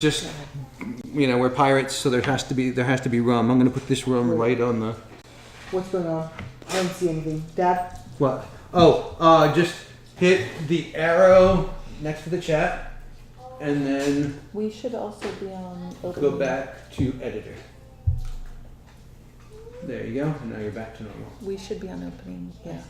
just, we're pirates, so there has to be rum. I'm gonna put this rum right on the. What's going on? I don't see anything. Dad? What? Oh, just hit the arrow next to the chat, and then We should also be on go opening. back to editor. There you go, and now you're back to normal. We should be on opening, yeah.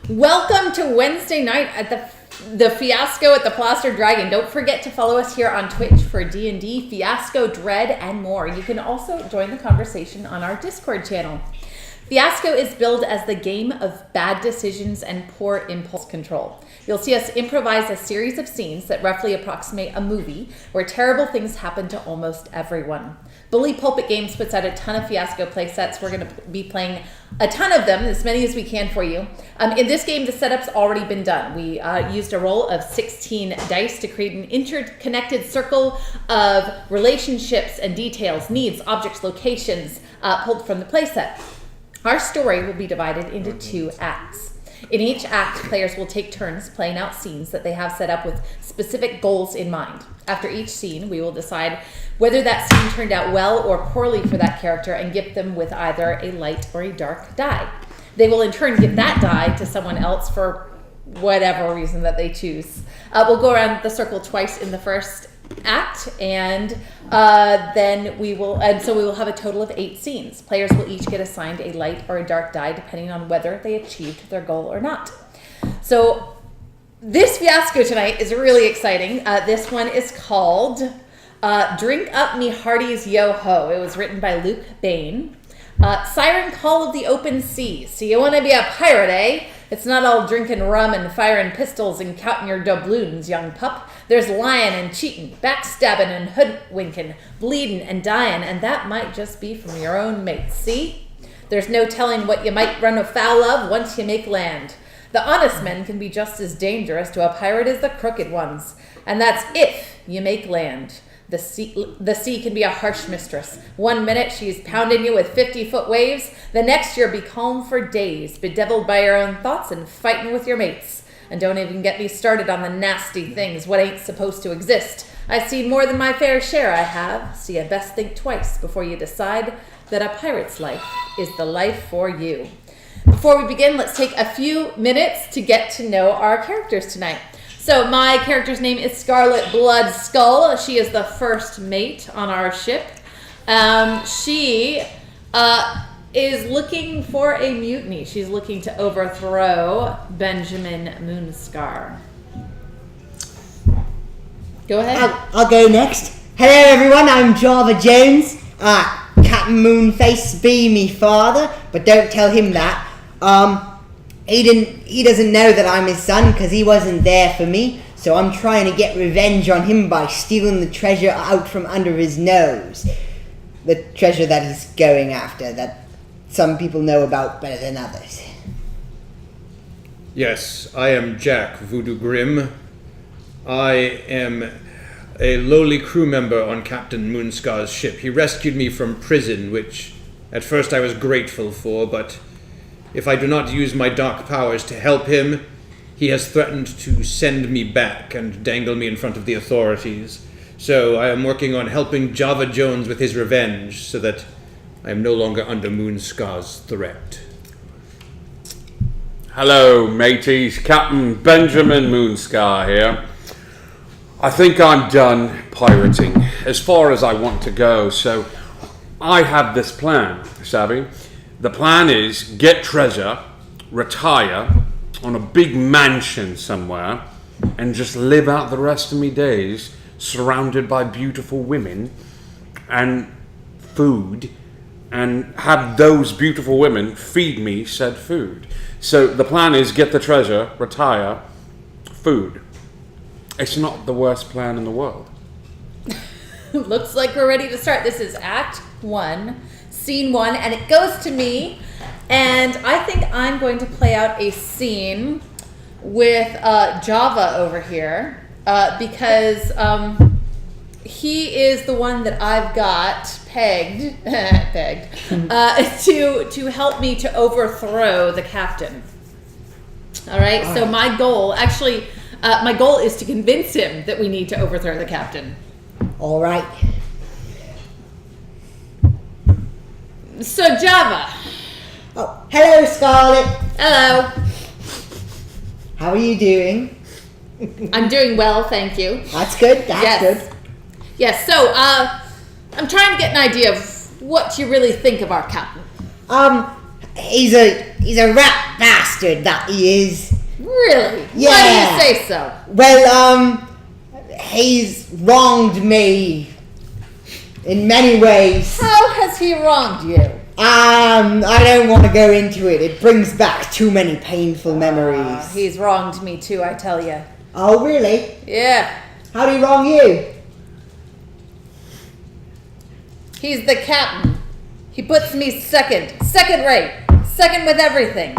Welcome to Wednesday night at the Fiasco at the Plaster Dragon. Don't forget to follow us here on Twitch for D&D, Fiasco, Dread, and more. You can also join the conversation on our Discord channel. Fiasco is billed as the game of bad decisions and poor impulse control. You'll see us improvise a series of scenes that roughly approximate a movie where terrible things happen to almost everyone. Bully Pulpit Games puts out a ton of Fiasco playsets. We're going to be playing a ton of them, as many as we can for you. In this game, the setup's already been done. We used a roll of 16 dice to create an interconnected circle of relationships and details, needs, objects, locations pulled from the playset. Our story will be divided into 2 acts. In each act, players will take turns playing out scenes that they have set up with specific goals in mind. After each scene, we will decide whether that scene turned out well or poorly for that character and gift them with either a light or a dark die. They will in turn give that die to someone else for whatever reason that they choose. We'll go around the circle twice in the first act, and then we will have a total of 8 scenes. Players will each get assigned a light or a dark die depending on whether they achieved their goal or not. So this Fiasco tonight is really exciting. This one is called Drink Up Me Hearties Yo Ho. It was written by Luke Bain. Siren Call of the Open Seas. So you want to be a pirate, eh? It's not all drinking rum and firing pistols and counting your doubloons, young pup. There's lying and cheating, backstabbing and hoodwinking, bleeding and dying, and that might just be from your own mates, see? There's no telling what you might run afoul of once you make land. The honest men can be just as dangerous to a pirate as the crooked ones, and that's if you make land. The sea can be a harsh mistress. One minute she's pounding you with 50-foot waves. The next you'll be calm for days, bedeviled by your own thoughts and fighting with your mates. And don't even get me started on the nasty things, what ain't supposed to exist. I've seen more than my fair share, I have. So you best think twice before you decide that a pirate's life is the life for you. Before we begin, let's take a few minutes to get to know our characters tonight. So my character's name is Scarlet Blood Skull. She is the first mate on our ship. She is looking for a mutiny. She's looking to overthrow Benjamin Moonscar. Go ahead. I'll go next. Hello everyone, I'm Java Jones. Captain Moonface be me father, but don't tell him that. He doesn't know that I'm his son because he wasn't there for me, so I'm trying to get revenge on him by stealing the treasure out from under his nose. The treasure that he's going after, that some people know about better than others. Yes, I am Jack Voodoo Grim. I am a lowly crew member on Captain Moonscar's ship. He rescued me from prison, which at first I was grateful for, but if I do not use my dark powers to help him, he has threatened to send me back and dangle me in front of the authorities. So I am working on helping Java Jones with his revenge so that I am no longer under Moonscar's threat. Hello, mateys. Captain Benjamin Moonscar here. I think I'm done pirating, as far as I want to go, so I have this plan, savvy? The plan is get treasure, retire on a big mansion somewhere, and just live out the rest of me days surrounded by beautiful women and food, and have those beautiful women feed me said food. So the plan is get the treasure, retire, food. It's not the worst plan in the world. Looks like we're ready to start. This is Act 1, Scene 1, and it goes to me. And I think I'm going to play out a scene with Java over here because he is the one that I've got pegged to help me to overthrow the captain. All right. So my goal, my goal is to convince him that we need to overthrow the captain. All right. So Java. Oh, hello, Scarlet. Hello. How are you doing? I'm doing well, thank you. That's good. That's good. Yes. So I'm trying to get an idea of what you really think of our captain. He's a he's a rat bastard, that he is. Really? Yeah. Why do you say so? Well, he's wronged me in many ways. How has he wronged you? I don't want to go into it. It brings back too many painful memories. He's wronged me too, I tell you. Oh, really? Yeah. How did he wrong you? He's the captain. He puts me second rate, second with everything.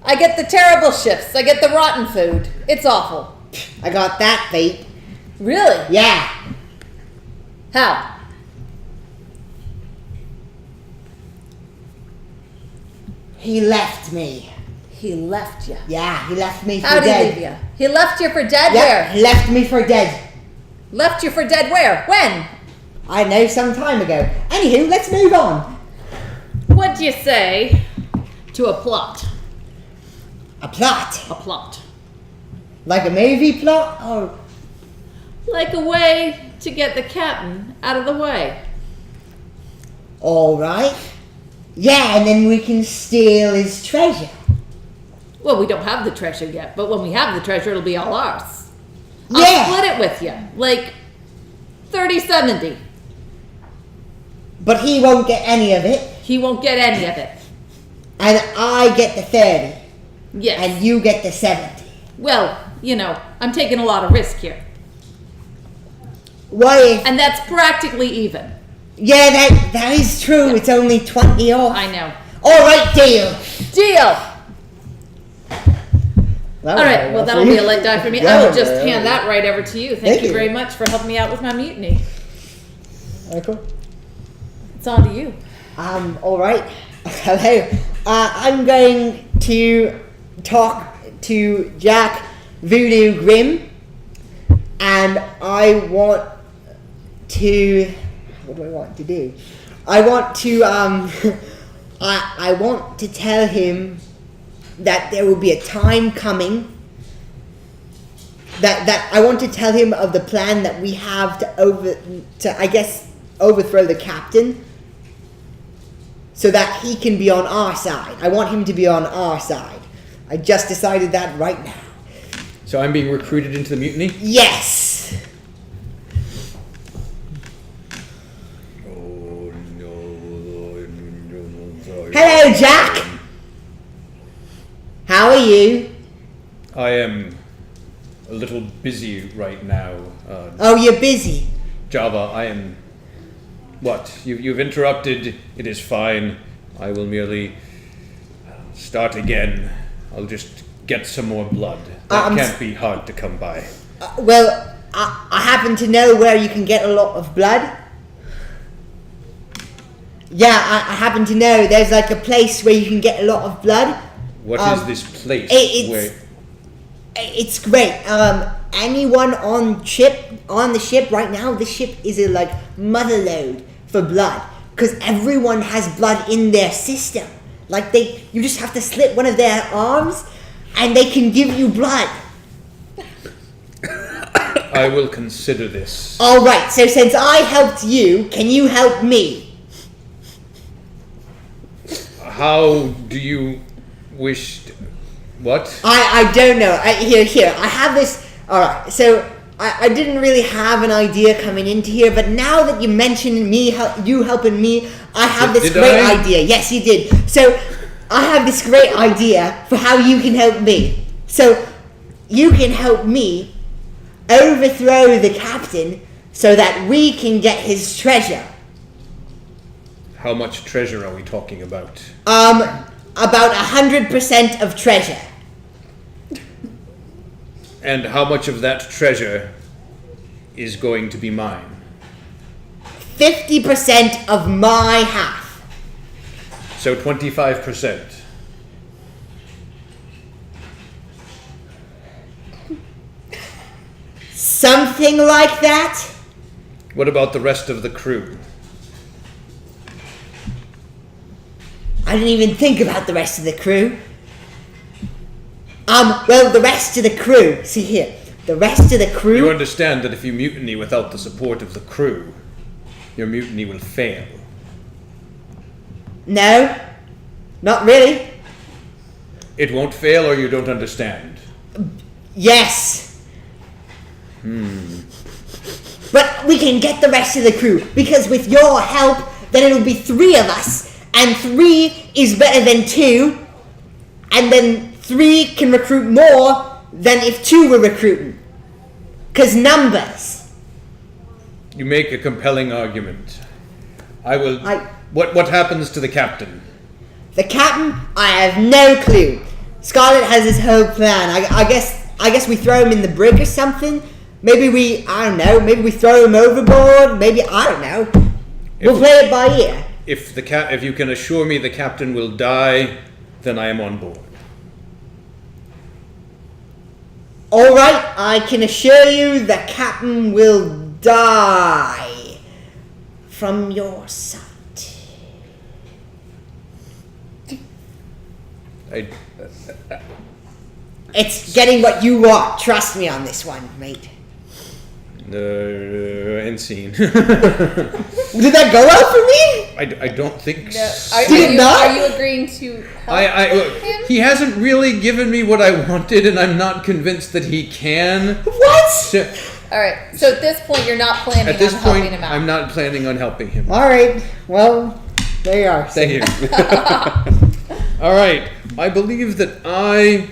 I get the terrible shifts. I get the rotten food. It's awful. I got that fate. Really? Yeah. How? He left me. He left you. Yeah, he left me for How did dead. he leave you? He left you for dead Yeah, where? he left me for dead. Left you for dead where? When? I know, some time ago. Anywho, let's move on. What do you say to a plot? A plot. A plot. Like a movie plot? Or Like a way to get the captain out of the way. alright. Yeah, and then we can steal his treasure. Well, we don't have the treasure yet, but when we have the treasure, it'll be all ours. Yeah. I'll split it with you, like 30-70. But he won't get any of it. He won't get any of it. And I get the 30. Yes. And you get the 70. Well, you know, I'm taking a lot of risk here. What if... And that's practically even. Yeah, that is true. It's only 20 off. I know. Alright, deal. Deal! All right, well, that'll be a let die for me. I will just hand that right over to you. Thank you very much for helping me out with my mutiny. Cool. It's on to you. Alright. Hello. I'm going to talk to Jack Voodoo Grimm, and I want to... What do I want to do? I want to, I want to tell him that there will be a time coming that I want to tell him of the plan that we have to overthrow the captain so that he can be on our side. I want him to be on our side. I just decided that right now. So I'm being recruited into the mutiny? Yes! Oh, no. Hello, Jack! How are you? I am a little busy right now. Oh, you're busy. Java, I am... What? You've interrupted. It is fine. I will merely start again. I'll just get some more blood. That can't be hard to come by. Well, I happen to know where you can get a lot of blood. Yeah, I happen to know there's like a place where you can get a lot of blood. What is this place? It's great. Anyone on the ship right now, the ship is a like motherlode for blood because everyone has blood in their system. Like you just have to slit one of their arms, and they can give you blood. I will consider this. All right. So since I helped you, can you help me? How do you wish to, what? I don't know. Here. I have this. All right. So I didn't really have an idea coming into here, but now that you mentioned me, you helping me, I have this great idea. Yes, you did. So I have this great idea for how you can help me. So you can help me overthrow the captain so that we can get his treasure. How much treasure are we talking about? About 100% of treasure. And how much of that treasure is going to be mine? 50% of my half. So 25%. Something like that? What about the rest of the crew? I didn't even think about the rest of the crew. Well, the rest of the crew. See here. The rest of the crew... You understand that if you mutiny without the support of the crew, your mutiny will fail. No. Not really. It won't fail, or you don't understand? Yes. But we can get the rest of the crew, because with your help, then it'll be 3 of us, and 3 is better than 2, and then 3 can recruit more than if 2 were recruiting. 'Cause numbers. You make a compelling argument. What happens to the captain? The captain, I have no clue. Scarlet has his whole plan. I guess we throw him in the brig or something. Maybe we throw him overboard. Maybe, I don't know. We'll play it by ear. If you can assure me the captain will die, then I am on board. All right, I can assure you the captain will die from your sight. It's getting what you want. Trust me on this one, mate. End scene. Did that go out for me? I don't think No. so. Are you agreeing to help Look, him? he hasn't really given me what I wanted, and I'm not convinced that he can. What? So, All right. So at this point, you're not planning at this on point, helping him out. I'm not planning on helping him. All right. Well, there you are. Thank you. All right. I believe that I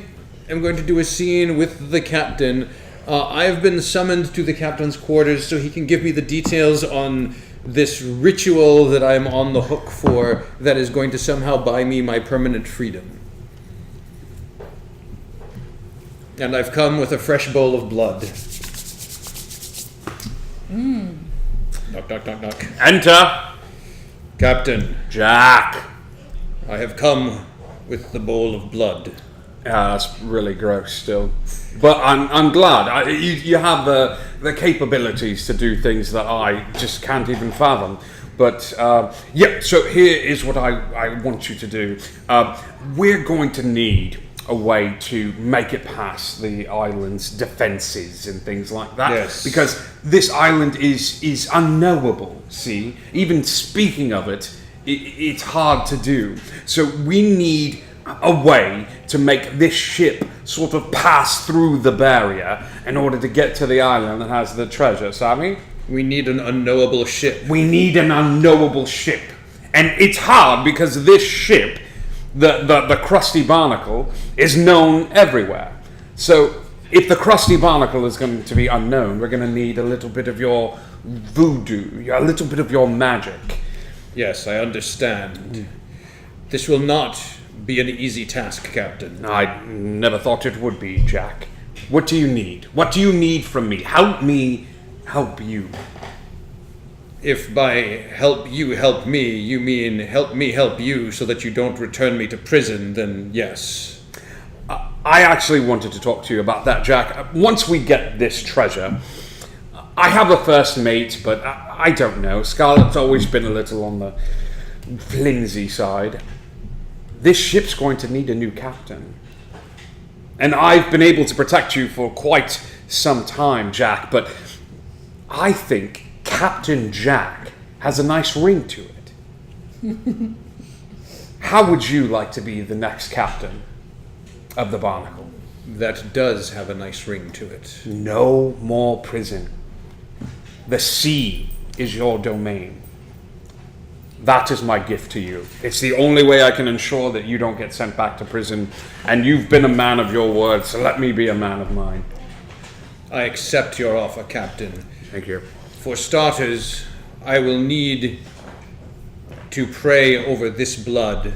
am going to do a scene with the captain. I've been summoned to the captain's quarters so he can give me the details on this ritual that I'm on the hook for that is going to somehow buy me my permanent freedom. And I've come with a fresh bowl of blood. Knock, knock, knock, knock. Enter. Captain, Jack. I have come with the bowl of blood. Yeah, that's really gross still. But I'm glad. You have the capabilities to do things that I just can't even fathom. But yeah, so here is what I want you to do. We're going to need a way to make it past the island's defenses and things like that. Yes. Because this island is unknowable, see? Even speaking of it, it's hard to do. So we need a way to make this ship sort of pass through the barrier in order to get to the island that has the treasure, Sammy? We need an unknowable ship. We need an unknowable ship. And it's hard because this ship, the Crusty Barnacle, is known everywhere. So if the Crusty Barnacle is going to be unknown, we're going to need a little bit of your voodoo, a little bit of your magic. Yes, I understand. This will not be an easy task, Captain. I never thought it would be, Jack. What do you need? What do you need from me? Help me help you. If by help you help me, you mean help me help you so that you don't return me to prison, then yes. I actually wanted to talk to you about that, Jack. Once we get this treasure, I have a first mate, but I don't know. Scarlet's always been a little on the flimsy side. This ship's going to need a new captain. And I've been able to protect you for quite some time, Jack, but I think Captain Jack has a nice ring to it. How would you like to be the next captain of the Barnacle? That does have a nice ring to it. No more prison. The sea is your domain. That is my gift to you. It's the only way I can ensure that you don't get sent back to prison, and you've been a man of your word, so let me be a man of mine. I accept your offer, Captain. Thank you. For starters, I will need to pray over this blood,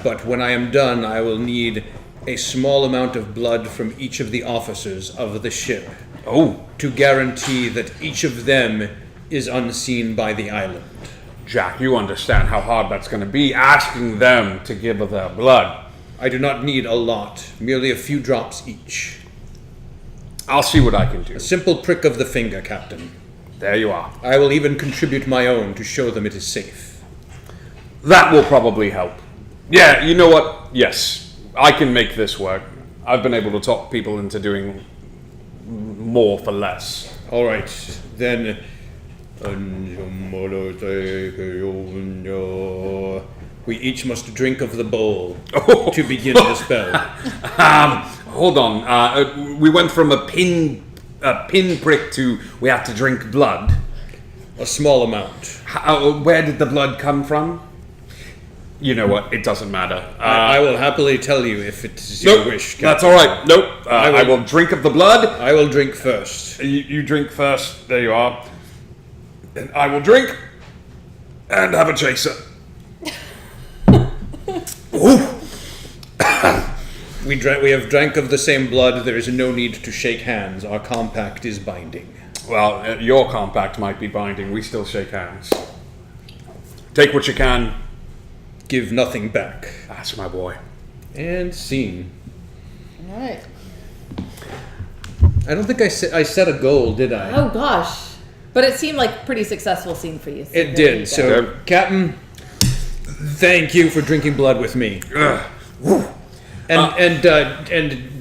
but when I am done, I will need a small amount of blood from each of the officers of the ship. Oh, To guarantee that each of them is unseen by the island. Jack, you understand how hard that's going to be, asking them to give of their blood. I do not need a lot, merely a few drops each. I'll see what I can do. A simple prick of the finger, Captain. There you are. I will even contribute my own to show them it is safe. That will probably help. Yeah, you know what? Yes, I can make this work. I've been able to talk people into doing more for less. All right, then. We each must drink of the bowl Oh. to begin the spell. Hold on. We went from a pinprick to we have to drink blood. A small amount. Where did the blood come from? You know what? It doesn't matter. I will happily tell you if it is your Nope, wish. that's Captain. all right. Nope. I will drink of the blood. I will drink first. You drink first. There you are. And I will drink and have a chaser. Ooh. We have drank of the same blood. There is no need to shake hands. Our compact is binding. Well, your compact might be binding. We still shake hands. Take what you can. Give nothing back. That's my boy. And scene. All right. I don't think I set a goal, did I? Oh gosh, but it seemed like a pretty successful scene for you. So It there you did. go. So, Okay. Captain, thank you for drinking blood with me. And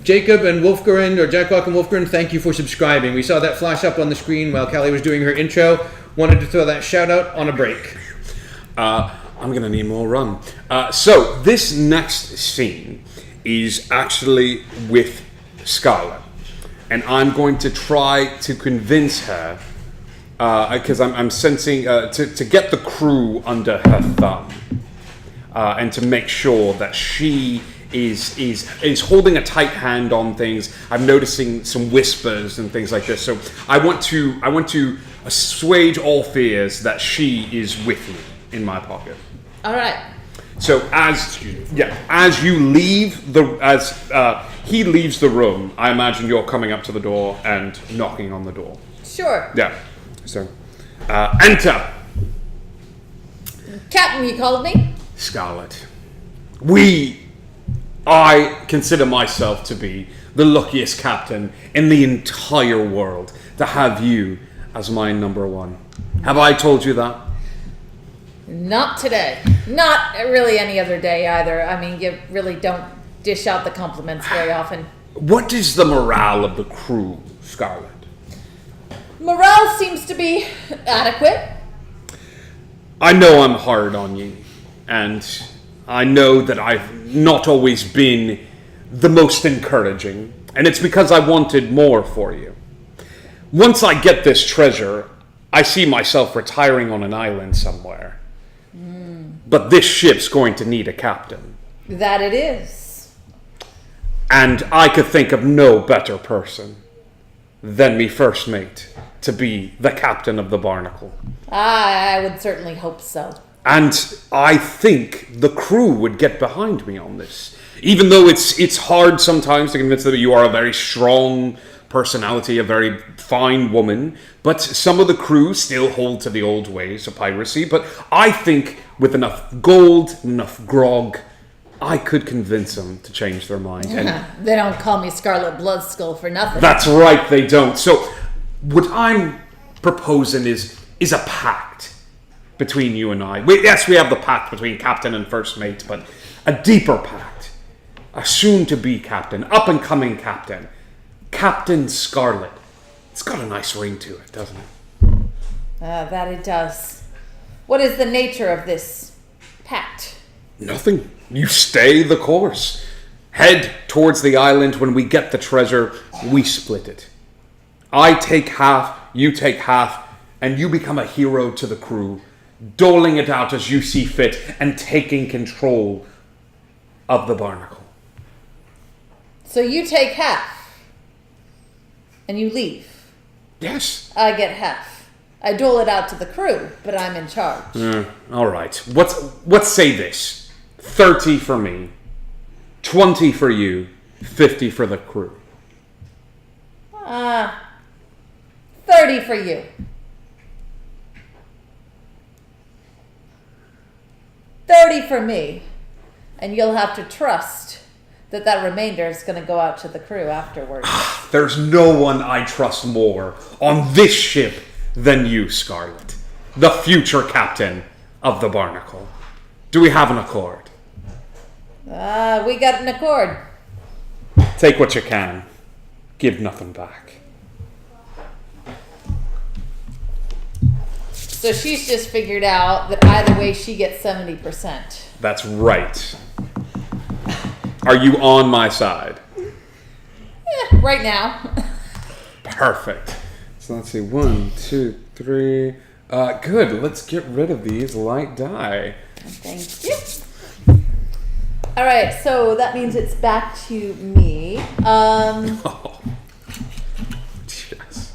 Jacob and Wolfgren, or Jacklock and Wolfgren, thank you for subscribing. We saw that flash up on the screen while Callie was doing her intro. Wanted to throw that shout out on a break. I'm gonna need more rum. So this next scene is actually with Scarlet, and I'm going to try to convince her, because I'm sensing to get the crew under her thumb, and to make sure that she is holding a tight hand on things. I'm noticing some whispers and things like this. So I want to assuage all fears that she is with me in my pocket. All right. So as you leave he leaves the room, I imagine you're coming up to the door and knocking on the door. Sure. Yeah. So enter, Captain, you called me? Scarlet. I consider myself to be the luckiest captain in the entire world to have you as my number one. Have I told you that? Not today. Not really any other day either. I mean, you really don't dish out the compliments very often. What is the morale of the crew, Scarlet? Morale seems to be adequate. I know I'm hard on you, and I know that I've not always been the most encouraging, and it's because I wanted more for you. Once I get this treasure, I see myself retiring on an island somewhere. But this ship's going to need a captain. That it is. And I could think of no better person than me first mate to be the captain of the Barnacle. I would certainly hope so. And I think the crew would get behind me on this. Even though it's hard sometimes to convince them that you are a very strong personality, a very fine woman, but some of the crew still hold to the old ways of piracy. But I think with enough gold, enough grog, I could convince them to change their mind. And They don't call me Scarlet Bloodskull for nothing. that's right, they don't. So what I'm proposing is a pact between you and I. Yes, we have the pact between captain and first mate, but a deeper pact. A soon-to-be captain, up-and-coming captain. Captain Scarlet. It's got a nice ring to it, doesn't it? That it does. What is the nature of this pact? Nothing. You stay the course. Head towards the island. When we get the treasure, we split it. I take half, you take half, and you become a hero to the crew, doling it out as you see fit and taking control of the Barnacle. So you take half. And you leave. Yes. I get half. I dole it out to the crew, but I'm in charge. All right. Let's say this. 30 for me, 20 for you, 50 for the crew. 30 for you. 30 for me. And you'll have to trust that remainder is going to go out to the crew afterwards. There's no one I trust more on this ship than you, Scarlet, the future captain of the Barnacle. Do we have an accord? We got an accord. Take what you can. Give nothing back. So she's just figured out that either way she gets 70%. That's right. Are you on my side? Right now. Perfect. So let's see. 1, 2, 3. Good. Let's get rid of these light die. Thank you. All right, so that means it's back to me. Oh. Yes.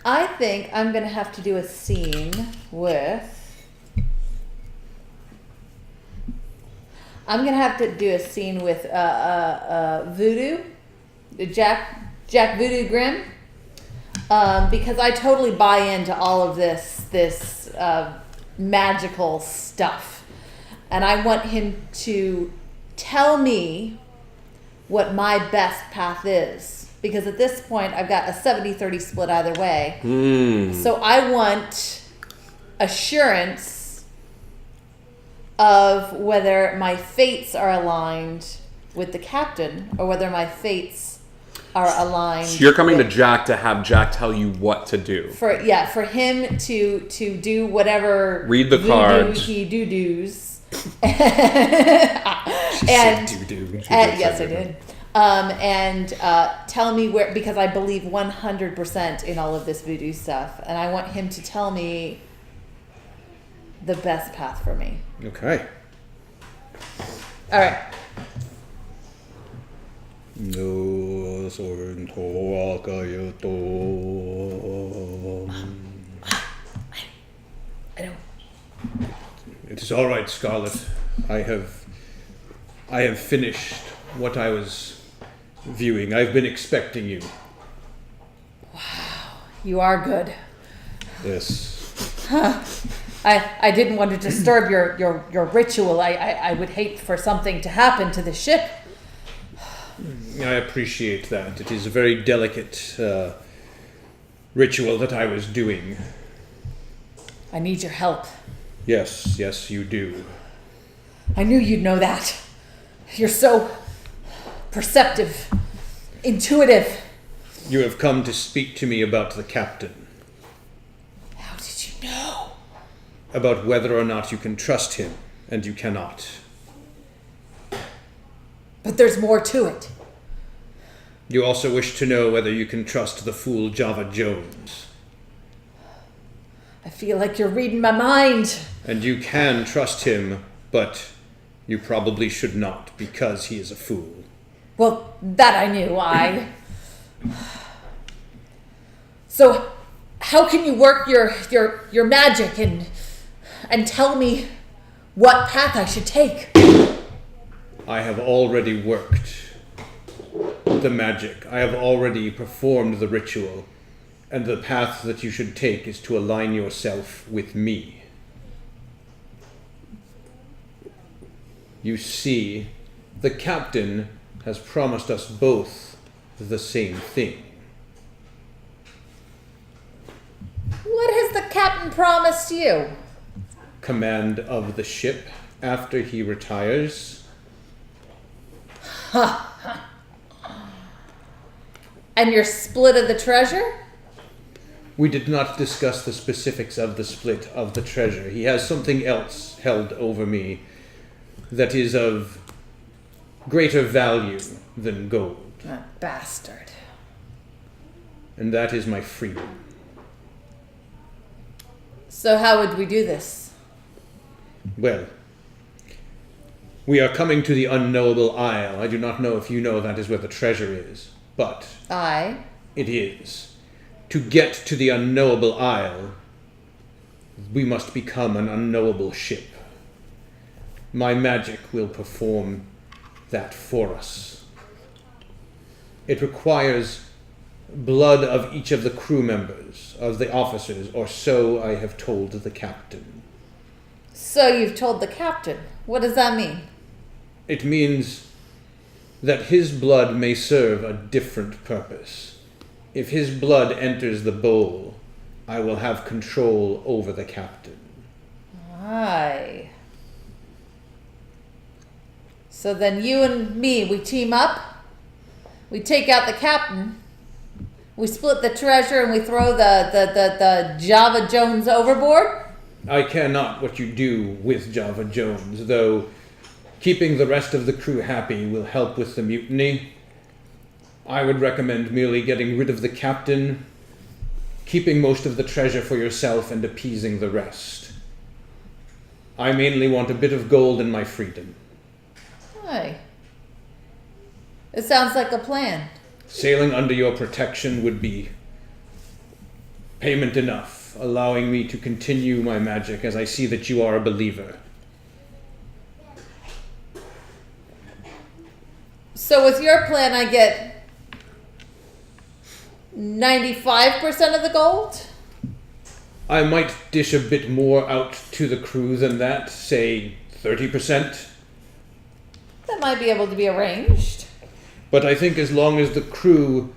I think I'm gonna have to do a scene with. I'm gonna have to do a scene with Voodoo, Jack Voodoo Grimm, because I totally buy into all of this magical stuff, and I want him to tell me what my best path is, because at this point I've got a 70-30 split either way. So I want assurance of whether my fates are aligned with the captain or whether my fates are aligned. So you're coming to with, Jack to have Jack tell you what to do. for him to do whatever Read the voodoo cards. he doos. She said doo-doo. She did Yes, say I doo-doo. did. And tell me where, because I believe 100% in all of this voodoo stuff, and I want him to tell me the best path for me. Okay. All right. No sword to I don't. It is all right, Scarlet. I have finished what I was viewing. I've been expecting you. You are good. Yes. I didn't want to disturb your ritual. I would hate for something to happen to the ship. I appreciate that. It is a very delicate ritual that I was doing. I need your help. Yes, yes, you do. I knew you'd know that. You're so perceptive, intuitive. You have come to speak to me about the captain, How did you know? about whether or not you can trust him, and you cannot. But there's more to it. You also wish to know whether you can trust the fool Java Jones. I feel like you're reading my mind. And you can trust him, but you probably should not, because he is a fool. Well, that I knew. So, how can you work your magic and tell me what path I should take? I have already worked the magic. I have already performed the ritual, and the path that you should take is to align yourself with me. You see, the captain has promised us both the same thing. What has the captain promised you? Command of the ship after he retires. And your split of the treasure? We did not discuss the specifics of the split of the treasure. He has something else held over me that is of greater value than gold, That bastard. and that is my freedom. So how would we do this? Well, we are coming to the unknowable isle. I do not know if you know that is where the treasure is, but it is. To get to the unknowable isle, we must become an unknowable ship. My magic will perform that for us. It requires blood of each of the crew members, of the officers, or so I have told the captain. So you've told the captain. What does that mean? It means that his blood may serve a different purpose. If his blood enters the bowl, I will have control over the captain. Aye. So then you and me, we team up. We take out the captain. We split the treasure and we throw the Java Jones overboard? I care not what you do with Java Jones, though keeping the rest of the crew happy will help with the mutiny. I would recommend merely getting rid of the captain, keeping most of the treasure for yourself, and appeasing the rest. I mainly want a bit of gold and my freedom. Hey. It sounds like a plan. Sailing under your protection would be payment enough, allowing me to continue my magic as I see that you are a believer. So with your plan, I get 95% of the gold? I might dish a bit more out to the crew than that, say 30%. That might be able to be arranged. But I think as long as the crew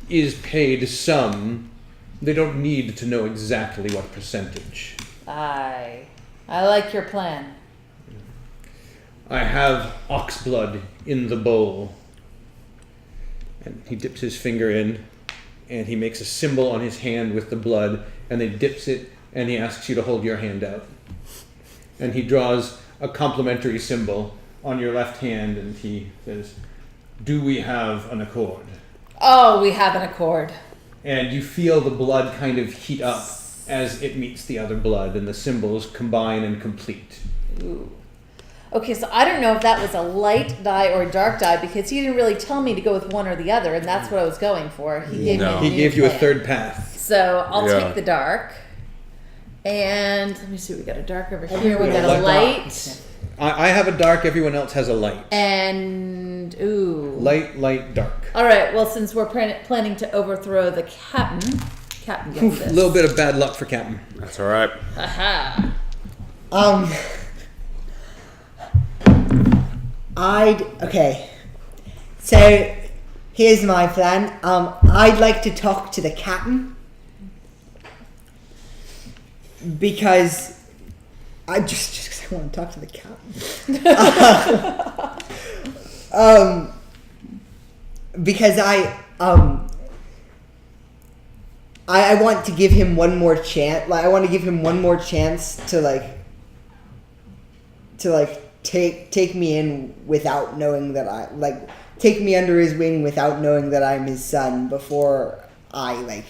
is paid some, they don't need to know exactly what percentage. I like your plan. I have ox blood in the bowl. And he dips his finger in, and he makes a symbol on his hand with the blood, and then dips it, and he asks you to hold your hand out. And he draws a complimentary symbol on your left hand, and he says, "Do we have an accord?" Oh, we have an accord. And you feel the blood kind of heat up as it meets the other blood, and the symbols combine and complete. Ooh. Okay, so I don't know if that was a light die or a dark die, because he didn't really tell me to go with one or the other, and that's what I was going for. He gave me a He new gave you a plan. third path. So I'll Yeah. take the dark. And let me see, we got a dark over here, Everyone we got has a a light. I have a dark, everyone else has a light. And, ooh. Light, dark. All right, well, since we're planning to overthrow the captain gets A this. little bit of bad luck for Captain. That's all right. Aha. Okay. So, here's my plan. I'd like to talk to the captain. Because I just 'cause I want to talk to the captain. Because I want to give him one more chance. Like, I want to give him one more chance to take me in without knowing that take me under his wing without knowing that I'm his son before I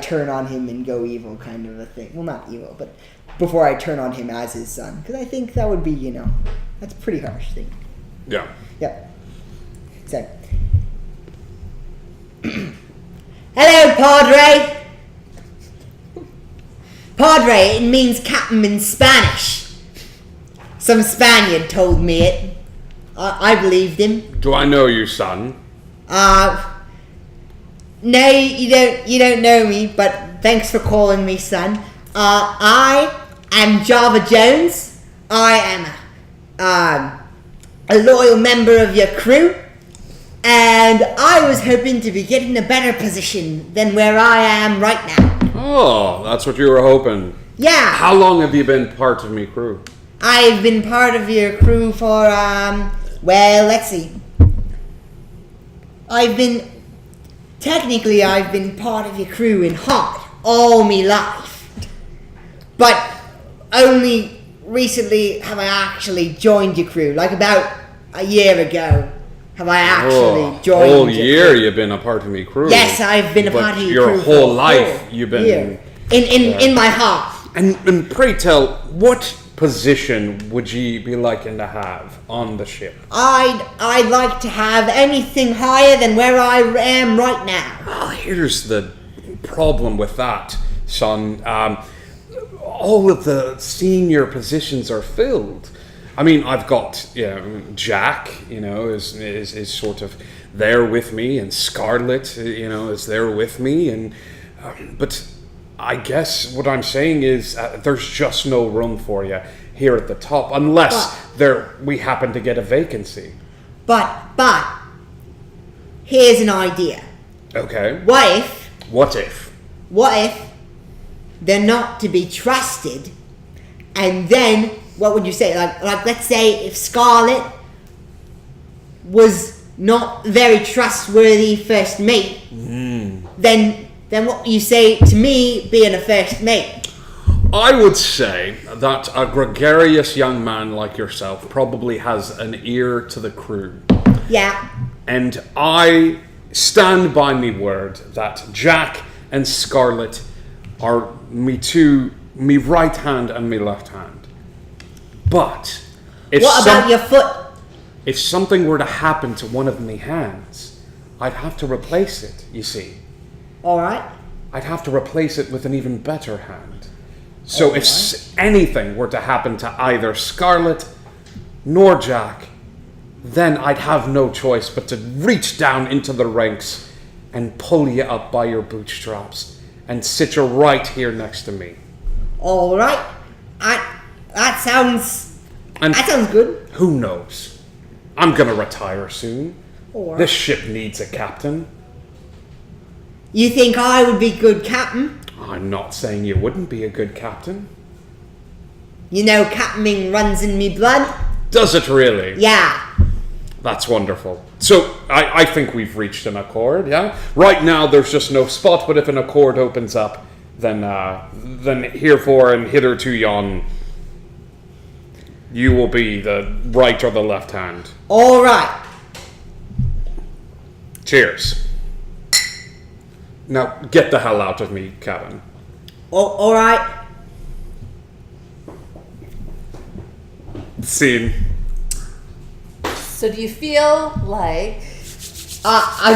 turn on him and go evil, kind of a thing. Well, not evil, but before I turn on him as his son, because I think that would be, that's a pretty harsh thing. Yeah. Yep. So, hello, Padre. Padre, it means captain in Spanish. Some Spaniard told me it. I believed him. Do I know you, son? No, you don't know me, but thanks for calling me son. I am Java Jones. I am a loyal member of your crew, and I was hoping to be getting a better position than where I am right now. Oh, that's what you were hoping. Yeah, How long have you been part of me crew? I've been part of your crew for, well, let's see. I've been part of your crew in heart all me life. But only recently have I actually joined your crew. Like about a year ago have I actually joined whole your year crew. you've been a part of me crew. Yes, I've been a But part of your your crew whole for a life whole you've been- year. In my heart. And pray tell, what position would you be liking to have on the ship? I'd like to have anything higher than where I am right now. Well, here's the problem with that, son. All of the senior positions are filled. I mean, I've got, Jack, is sort of there with me, and Scarlet, is there with me, and but I guess what I'm saying is there's just no room for you here at the top, unless we happen to get a vacancy. But here's an idea. Okay. What if they're not to be trusted, and then what would you say? Like let's say if Scarlet was not very trustworthy first mate, then what you say to me being a first mate? I would say that a gregarious young man like yourself probably has an ear to the crew. Yeah. And I stand by me word that Jack and Scarlet are me right hand and me left hand. But if What about your foot? if something were to happen to one of me hands, I'd have to replace it, you see. Alright. I'd have to replace it with an even better hand. So if anything were to happen to either Scarlet nor Jack, then I'd have no choice but to reach down into the ranks and pull you up by your bootstraps and sit you right here next to me. Alright. That sounds good. Who knows? I'm gonna retire soon. Alright. This ship needs a captain. You think I would be good captain? I'm not saying you wouldn't be a good captain. You know, captaining runs in me blood. Does it really? Yeah. That's wonderful. So, I think we've reached an accord, yeah? Right now, there's just no spot, but if an accord opens up, then herefore and hitherto yon, you will be the right or the left hand. Alright. Cheers. Now, get the hell out of me, cabin. Alright. Scene. So do you feel like I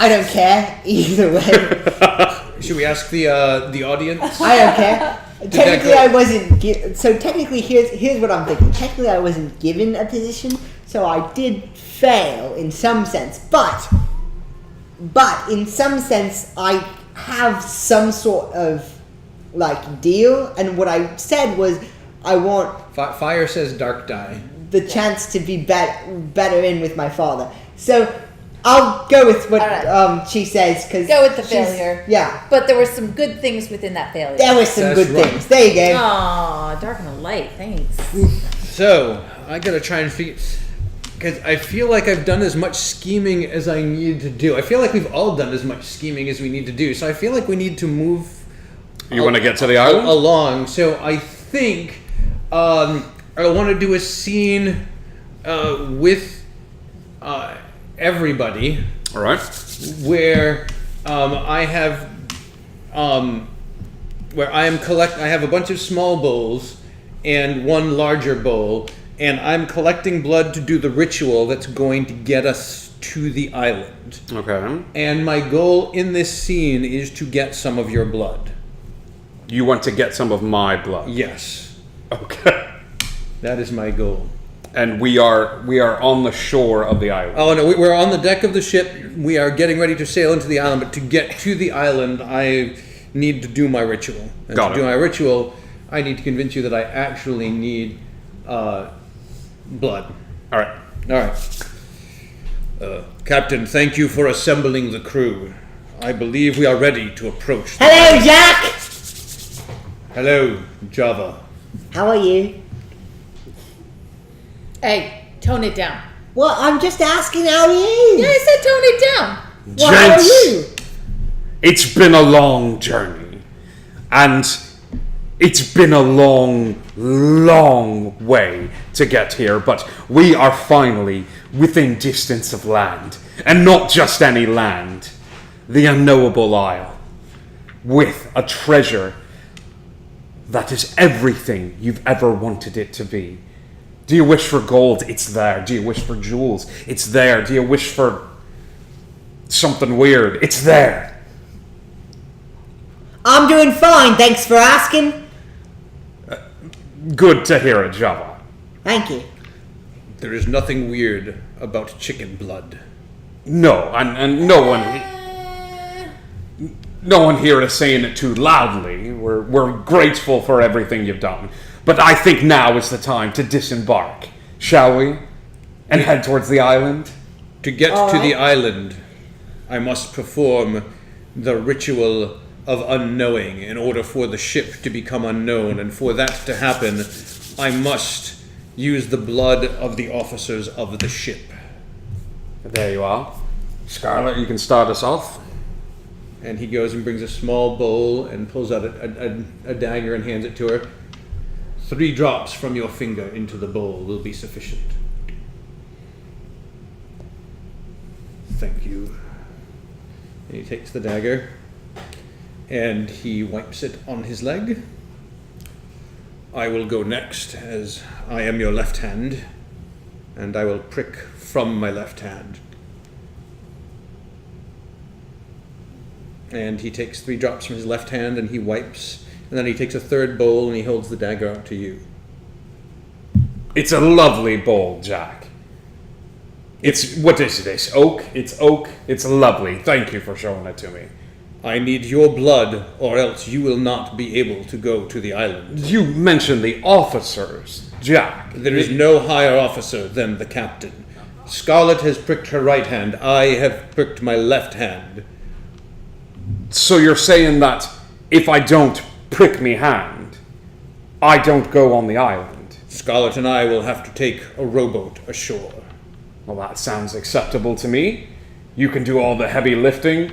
don't care either way. Should we ask the audience? I don't care. Technically, go- I wasn't. So technically, here's what I'm thinking. Technically, I wasn't given a position, so I did fail in some sense. But in some sense, I have some sort of like deal. And what I said was, I want Fire says dark die. the chance to be better in with my father. So I'll go with what Alright. she says, because go with the failure? Yeah, But there were some good things within that failure. there were some That's good right. things. There you go. Aw, dark and light. Thanks. So I gotta try and figure, because I feel like I've done as much scheming as I need to do. I feel like we've all done as much scheming as we need to do. So I feel like we need to move. You want to get to the island? Along. So I think I want to do a scene with everybody All right. where I have where I have a bunch of small bowls and one larger bowl, and I'm collecting blood to do the ritual that's going to get us to the island. Okay. And my goal in this scene is to get some of your blood. You want to get some of my blood? Yes, Okay. that is my goal. And we are on the shore of the island. Oh no, we're on the deck of the ship. We are getting ready to sail into the island, but to get to the island, I need to do my ritual. And Got to it. do my ritual, I need to convince you that I actually need blood. All right. All right. Captain, thank you for assembling the crew. I believe we are ready to approach. Hello, Jack. Hello, Java. How are you? Hey, tone it down. Well, I'm just asking how are you. Yeah, I said tone it down. Well, how are Gents, you? it's been a long journey. And it's been a long, long way to get here, but we are finally within distance of land. And not just any land. The unknowable isle. With a treasure that is everything you've ever wanted it to be. Do you wish for gold? It's there. Do you wish for jewels? It's there. Do you wish for something weird? It's there. I'm doing fine. Thanks for asking. Good to hear it, Java. Thank you. There is nothing weird about chicken blood. No, and no one here is saying it too loudly. We're grateful for everything you've done. But I think now is the time to disembark, shall we? And head towards the island? To get All to the right. island, I must perform the ritual of unknowing in order for the ship to become unknown. And for that to happen, I must use the blood of the officers of the ship. There you are. Scarlet, you can start us off. And he goes and brings a small bowl and pulls out a dagger and hands it to her. 3 drops from your finger into the bowl will be sufficient. Thank you. And he takes the dagger and he wipes it on his leg. I will go next, as I am your left hand, and I will prick from my left hand. And he takes 3 drops from his left hand and he wipes, and then he takes a third bowl and he holds the dagger out to you. It's a lovely bowl, Jack. What is this? Oak? It's oak. It's lovely. Thank you for showing it to me. I need your blood, or else you will not be able to go to the island. You mentioned the officers, Jack. There is no higher officer than the captain. Scarlet has pricked her right hand. I have pricked my left hand. So you're saying that if I don't prick me hand, I don't go on the island? Scarlet and I will have to take a rowboat ashore. Well, that sounds acceptable to me. You can do all the heavy lifting.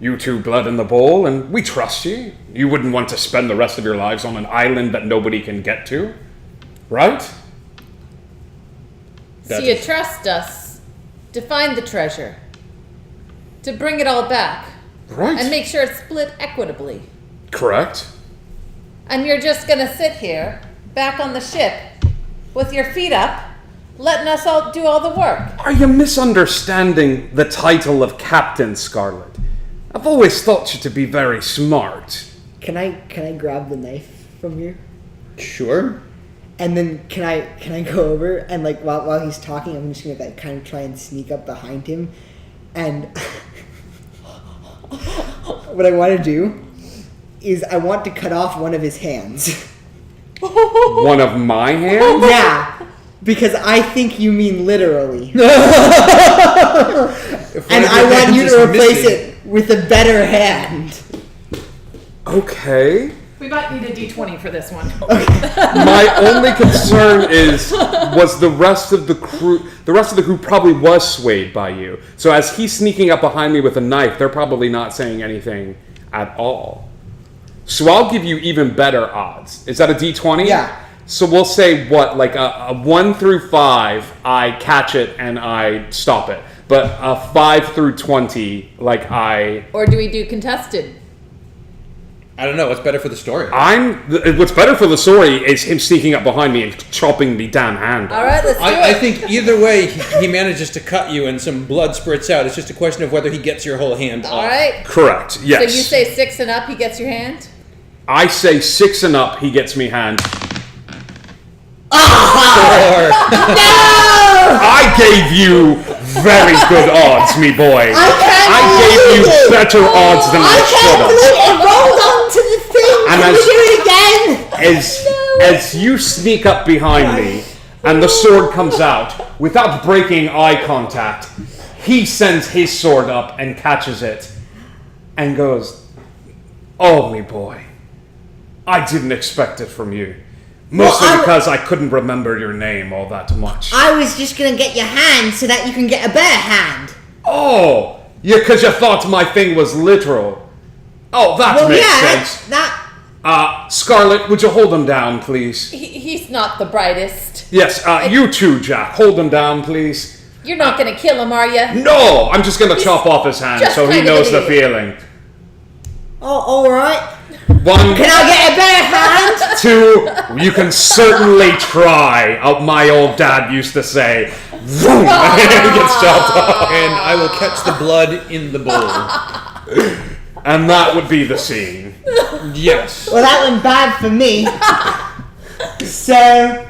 You 2 blood in the bowl, and we trust you. You wouldn't want to spend the rest of your lives on an island that nobody can get to, right? So you trust us to find the treasure, to bring it all back, Right. and make sure it's split equitably. Correct. And you're just gonna sit here, back on the ship, with your feet up, letting us all do all the work. Are you misunderstanding the title of Captain, Scarlet? I've always thought you to be very smart. Can I grab the knife from you? Sure. And then can I go over and like while he's talking, I'm just gonna like kind of try and sneak up behind him, and what I want to do is I want to cut off one of his hands. One of my hands? Yeah, because I think you mean literally, and I want you to replace it with a better hand. Okay. We might need a D20 for this one. My only concern was the rest of the crew. The rest of the crew probably was swayed by you. So as he's sneaking up behind me with a knife, they're probably not saying anything at all. So I'll give you even better odds. Is that a D20? Yeah. So we'll say what, like a 1 through 5, I catch it and I stop it. But a 5 through 20, like I... Or do we do contested? I don't know. What's better for the story? What's better for the story is him sneaking up behind me and chopping the damn hand off. All right, let's do I it. think either way, he manages to cut you and some blood spurts out. It's just a question of whether he gets your whole hand All off. right. Correct, yes. So you say 6 and up, he gets your hand? I say 6 and up, he gets me hand. Or, I gave you very good odds, me boy. I gave you better odds than I should have. It rolled onto the thing. And Can we do it again? As you sneak up behind me and the sword comes out, without breaking eye contact, he sends his sword up and catches it and goes, "Oh, me boy, I didn't expect it from you. Mostly because I couldn't remember your name all that much." I was just gonna get your hand so that you can get a better hand. Oh, yeah, because you thought my thing was literal. Oh, that makes sense. That. Scarlet, would you hold him down, please? He's not the brightest. Yes, you too, Jack. Hold him down, please. You're not going to kill him, are you? No, I'm just going to chop off his hand just so he kind of knows the an idiot. feeling. Oh, all right. 1, Can I get a better hand? 2, you can certainly try. My old dad used to say, "Vroom," and he gets chopped off. and I will catch the blood in the bowl. And that would be the scene. Yes. Well, that went bad for me. So,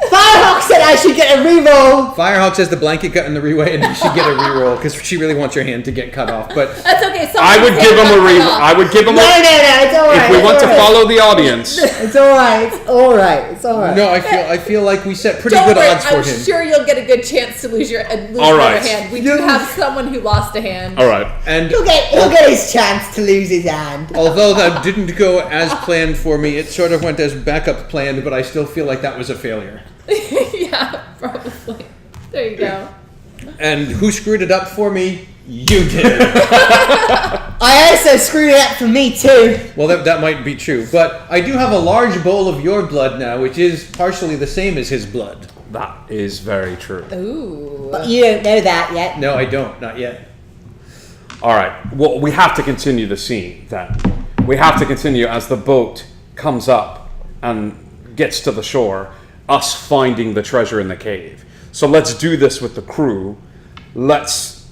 Firehawk said I should get a reroll. Firehawk says the blanket got in the re-way and you should get a reroll because she really wants your hand to get cut off. But That's okay. I would give him a I would give him No, a. it's all right. If we it's want all to right. follow the audience, It's all right. It's all right. It's all right. no, I feel like we set pretty Don't good worry, odds for I'm him. sure you'll get a good chance to lose your All another right. hand. We do have someone who lost a hand. all right. And He'll get his chance to lose his hand. although that didn't go as planned for me, it sort of went as backup planned, but I still feel like that was a failure. Yeah, probably. There you go. And who screwed it up for me? You did. I also screwed it up for me too. Well, that might be true. But I do have a large bowl of your blood now, which is partially the same as his blood. That is very true. Ooh. But you don't know that yet. No, I don't. Not yet. All right. Well, we have to continue the scene then. We have to continue as the boat comes up and gets to the shore, us finding the treasure in the cave. So let's do this with the crew. Let's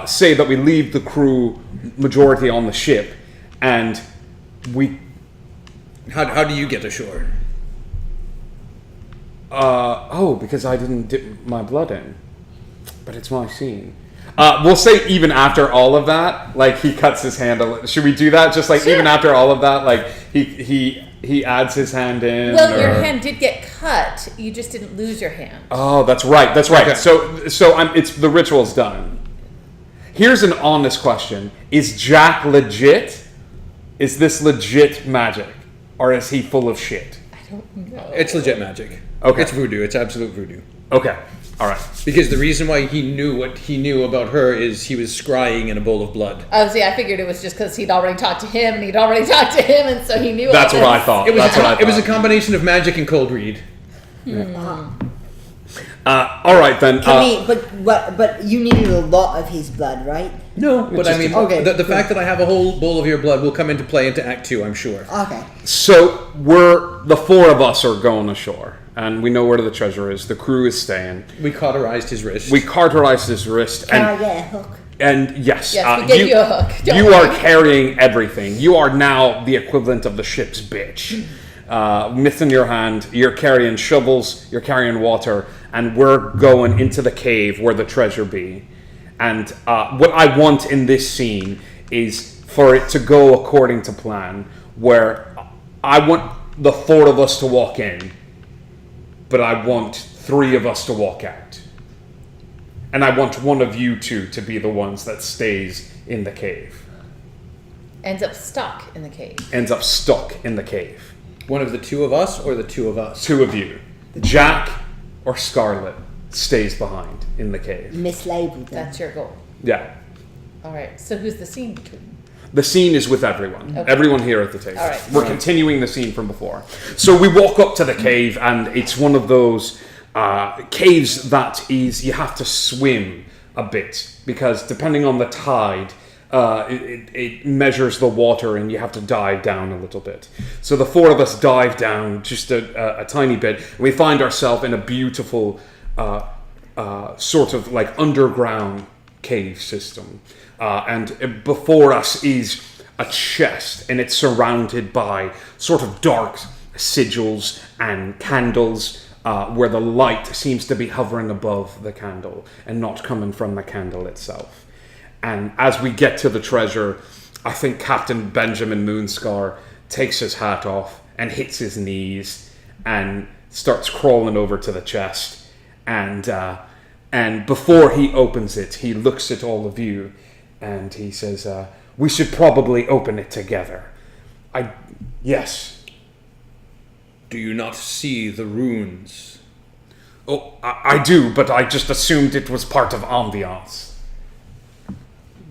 say that we leave the crew majority on the ship, and we. How do you get ashore? Because I didn't dip my blood in, but it's my scene. We'll say even after all of that, like he cuts his hand. Should we do that? Just like Sure. even after all of that, like he adds his hand in. Well, your hand did get cut. You just didn't lose your hand. Oh, that's right. That's right. Okay. So it's the ritual's done. Here's an honest question: is Jack legit? Is this legit magic, or is he full of shit? I don't know. It's legit magic. Okay. It's voodoo. It's absolute voodoo. Okay. All right. Because the reason why he knew what he knew about her is he was scrying in a bowl of blood. Oh, see, I figured it was just because he'd already talked to him, and he'd already talked to him, and so he knew. That's all what I this. thought. It was That's what I thought. it was a combination of magic and cold read. All right then. But you needed a lot of his blood, right? No, but I mean, okay, the fact that I have a whole bowl of your blood will come into play into Act 2, I'm sure. Okay. So the four of us are going ashore, and we know where the treasure is. The crew is staying. We cauterized his wrist. We cauterized his wrist, Can I and get a hook? yes, Yes, we gave you a hook. Don't You worry. are carrying everything. You are now the equivalent of the ship's bitch. Myth in your hand. You're carrying shovels. You're carrying water, and we're going into the cave where the treasure be. And what I want in this scene is for it to go according to plan, where I want the four of us to walk in, but I want three of us to walk out. And I want one of you two to be the ones that stays in the cave. Ends up stuck in the cave. Ends up stuck in the cave. One of the two of us or the two of us? Two of you. Jack or Scarlet stays behind in the cave. Mislabeled them. That's your goal. Yeah. All right. So who's the scene between? The scene is with everyone. Okay. Everyone here at the table. All right. We're continuing the scene from before. So we walk up to the cave, and it's one of those caves that is, you have to swim a bit, because depending on the tide, it measures the water, and you have to dive down a little bit. So the four of us dive down just a tiny bit, and we find ourselves in a beautiful sort of like underground cave system. And before us is a chest, and it's surrounded by sort of dark sigils and candles, where the light seems to be hovering above the candle and not coming from the candle itself. And as we get to the treasure, I think Captain Benjamin Moonscar takes his hat off and hits his knees and starts crawling over to the chest. And before he opens it, he looks at all of you and he says, we should probably open it together. Yes. Do you not see the runes? Oh, I do, but I just assumed it was part of ambiance.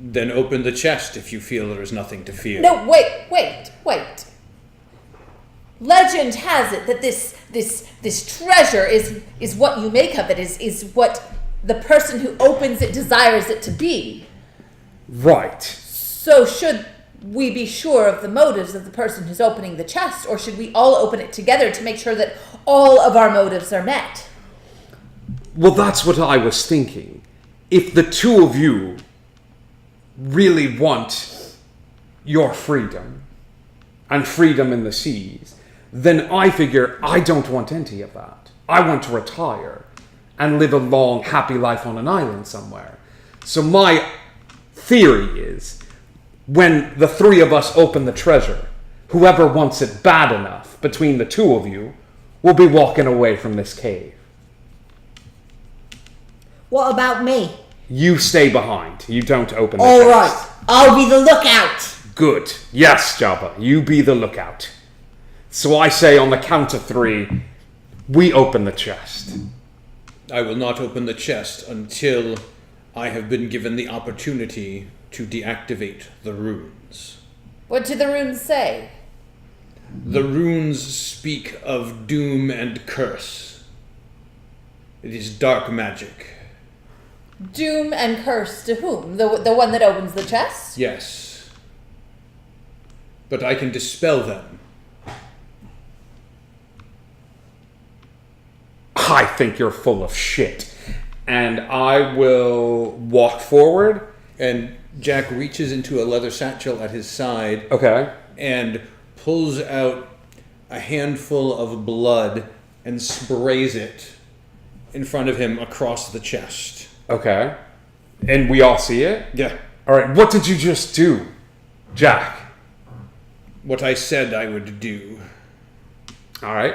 Then open the chest if you feel there is nothing to fear. No, wait. Legend has it that this treasure is what you make of it, is what the person who opens it desires it to be. Right. So should we be sure of the motives of the person who's opening the chest, or should we all open it together to make sure that all of our motives are met? Well, that's what I was thinking. If the two of you really want your freedom and freedom in the seas, then I figure I don't want any of that. I want to retire and live a long, happy life on an island somewhere. So my theory is, when the three of us open the treasure, whoever wants it bad enough between the two of you will be walking away from this cave. What about me? You stay behind. You don't open the All chest. right, I'll be the lookout. Good. Yes, Jabba, you be the lookout. So I say on the count of three, we open the chest. I will not open the chest until I have been given the opportunity to deactivate the runes. What do the runes say? The runes speak of doom and curse. It is dark magic. Doom and curse to whom? The one that opens the chest? Yes. But I can dispel them. I think you're full of shit. And I will walk forward. And Jack reaches into a leather satchel at his side Okay. and pulls out a handful of blood and sprays it in front of him across the chest. Okay. And we all see it? Yeah. All right. What did you just do, Jack? What I said I would do. All right.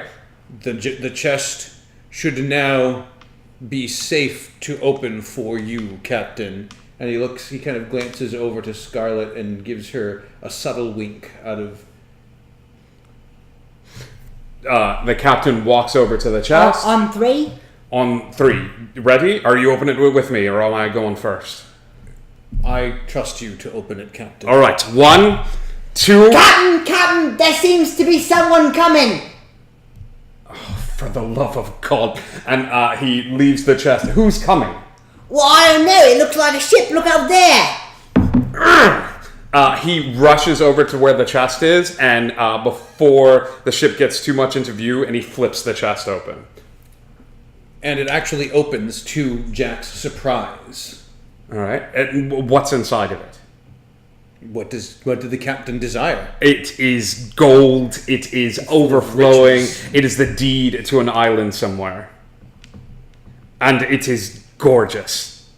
The chest should now be safe to open for you, Captain. And he kind of glances over to Scarlet and gives her a subtle wink out of... The captain walks over to the chest. On 3? On 3. Ready? Are you opening it with me, or am I going first? I trust you to open it, Captain. All right. 1, 2... Captain, there seems to be someone coming. For the love of God. And he leaves the chest. Who's coming? Well, I don't know. It looks like a ship. Look out there. He rushes over to where the chest is, and before the ship gets too much into view, and he flips the chest open. And it actually opens to Jack's surprise. All right. And what's inside of it? What did the captain desire? It is gold. It is overflowing. riches. It is the deed to an island somewhere. And it is gorgeous.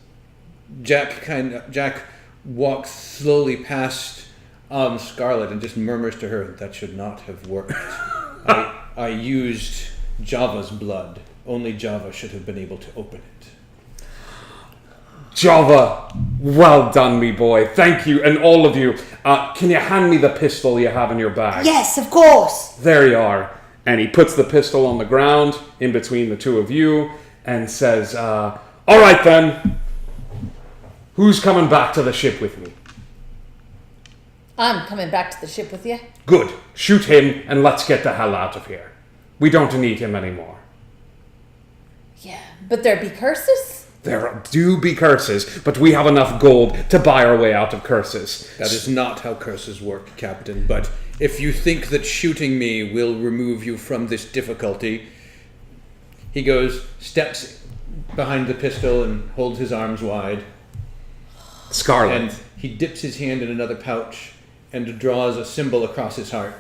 Jack walks slowly past Scarlet and just murmurs to her, "That should not have worked. I used Java's blood. Only Java should have been able to open it." Java, well done, me boy. Thank you, and all of you. Can you hand me the pistol you have in your bag? Yes, of course. There you are. And he puts the pistol on the ground in between the two of you and says, all right then. Who's coming back to the ship with me? I'm coming back to the ship with you. Good. Shoot him and let's get the hell out of here. We don't need him anymore. Yeah, but there be curses? There do be curses, but we have enough gold to buy our way out of curses. That is not how curses work, Captain. But if you think that shooting me will remove you from this difficulty, he steps behind the pistol and holds his arms wide. Scarlet. And he dips his hand in another pouch and draws a symbol across his heart.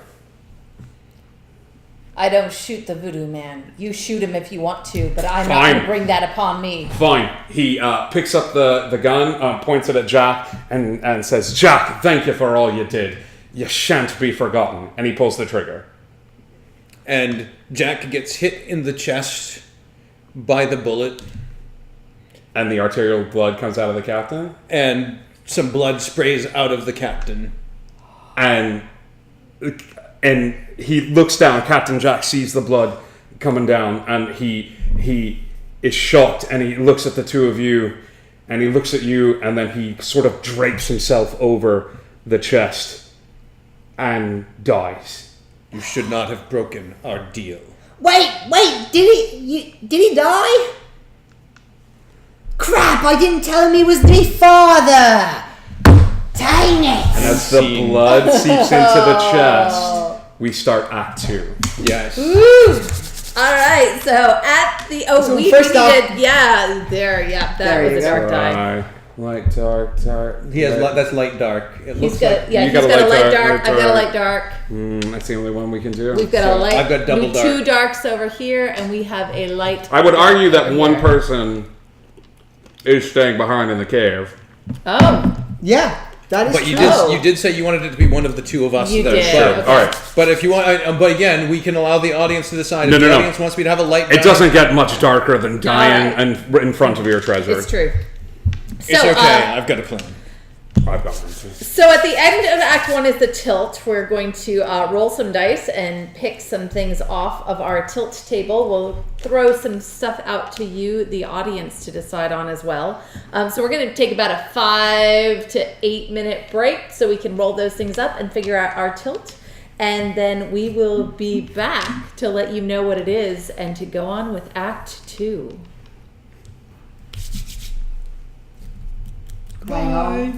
I don't shoot the voodoo man. You shoot him if you want to, but I'm not Fine. going to bring that upon me. Fine. He picks up the gun, points it at Jack, and says, Jack, thank you for all you did. You shan't be forgotten. And he pulls the trigger. And Jack gets hit in the chest by the bullet. And the arterial blood comes out of the captain. And some blood sprays out of the captain. And he looks down. Captain Jack sees the blood coming down, and he is shocked, and he looks at the two of you, and he looks at you, and then he sort of drapes himself over the chest and dies. You should not have broken our deal. Wait, did he die? Crap, I didn't tell him he was my father! Dang it! And as the blood seeps into the chest, we start Act 2. Yes. Woo! All right, so at the So we first off- needed that There was you a go. dark die. Light, dark. He has that's light dark. It He's looks got like You he's got a got a light light dark, dark. light I've got a dark. light dark. That's the only one we can do. We've got a light. I've got double dark. Two darks over here, and we have a light. I would argue that over one here. person is staying behind in the cave. Oh, Yeah, that is But you true. did say you wanted it to be one of the two of us. You though. did. But, Okay. All right. but if you want, but again, we can allow the audience to decide. No, if no, the no. audience wants me to have a light. It dark, doesn't get much darker than dying Alright. in front of your treasure. it's true. It's So, okay. I've got a plan. I've got one too. So at the end of Act 1 is the tilt. We're going to roll some dice and pick some things off of our tilt table. We'll throw some stuff out to you, the audience, to decide on as well. So we're going to take about a 5 to 8 minute break so we can roll those things up and figure out our tilt. And then we will be back to let you know what it is and to go on with Act 2. Bye.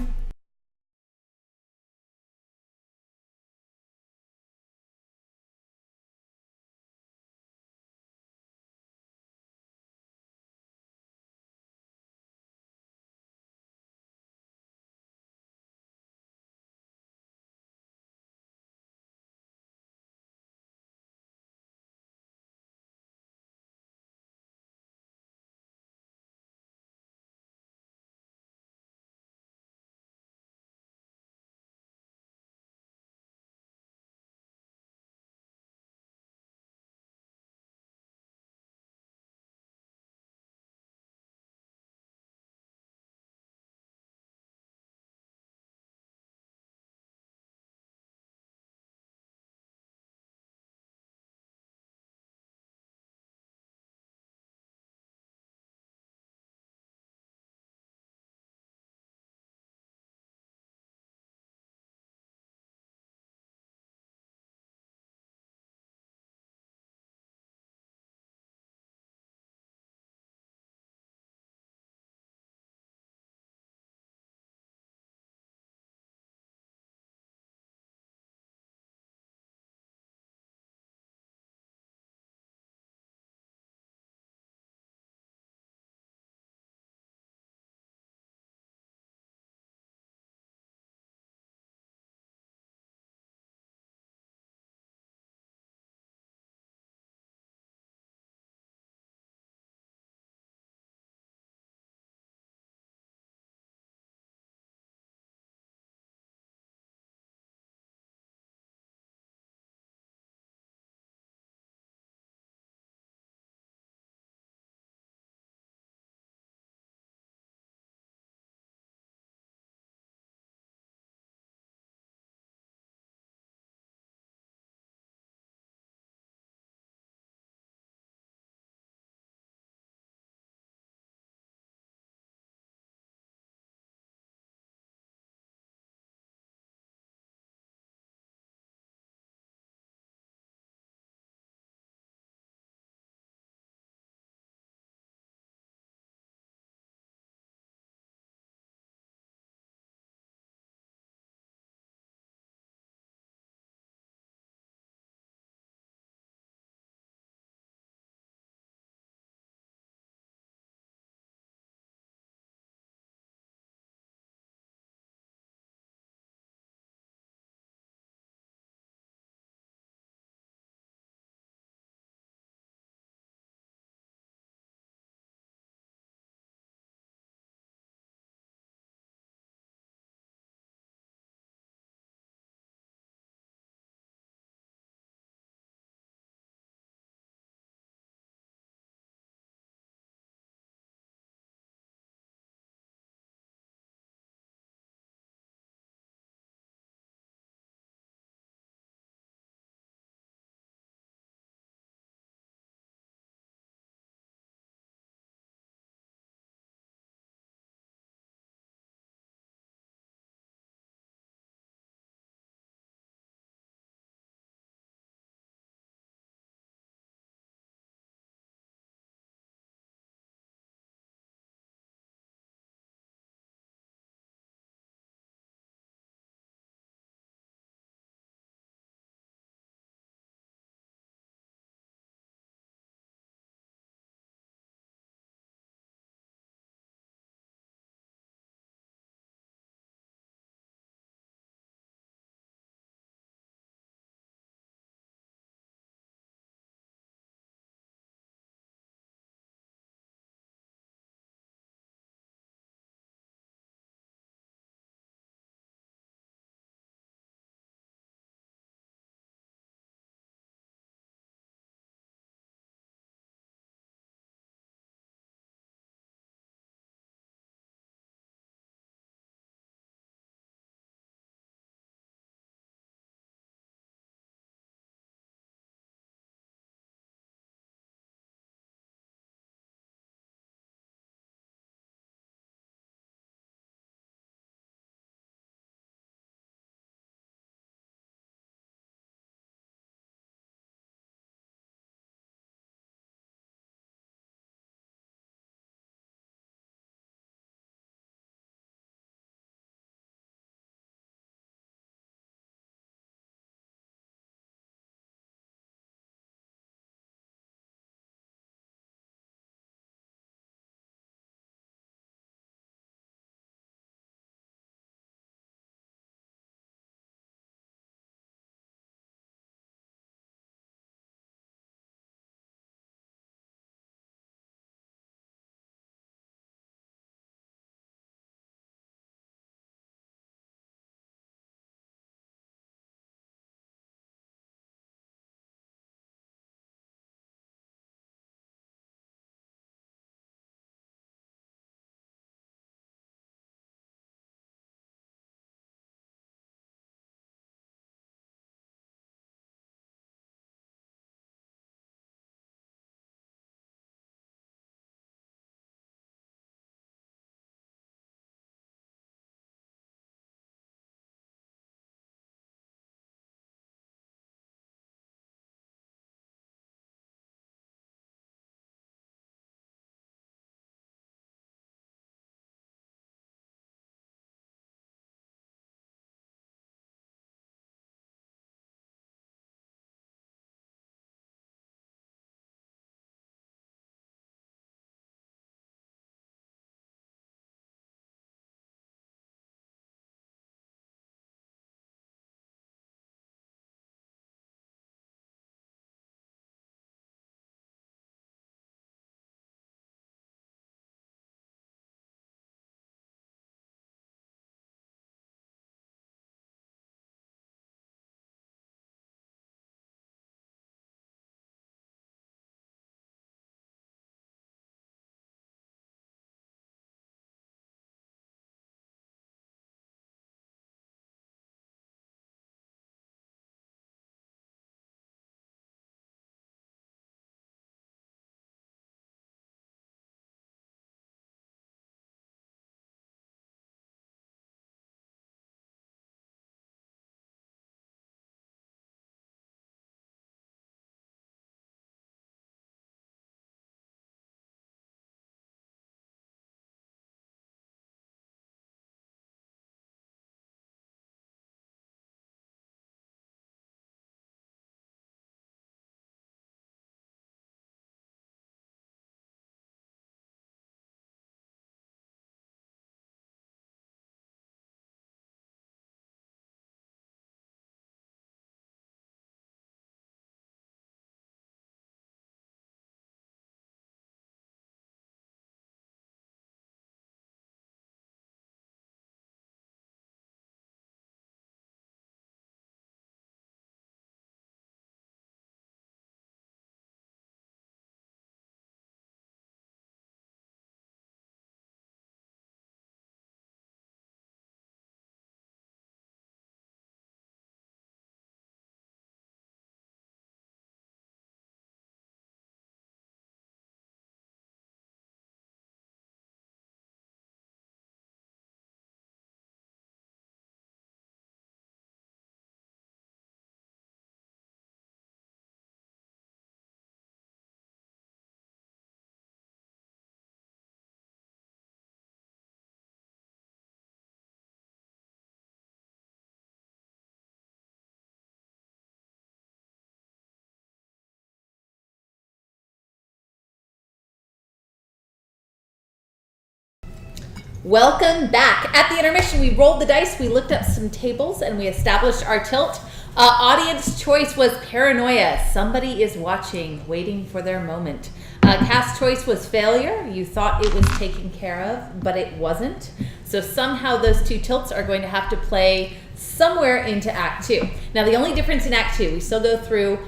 Welcome back. At the intermission, we rolled the dice, we looked up some tables, and we established our tilt. Audience choice was paranoia. Somebody is watching, waiting for their moment. Cast choice was failure. You thought it was taken care of, but it wasn't. So somehow those two tilts are going to have to play somewhere into Act 2. Now, the only difference in Act 2, we still go through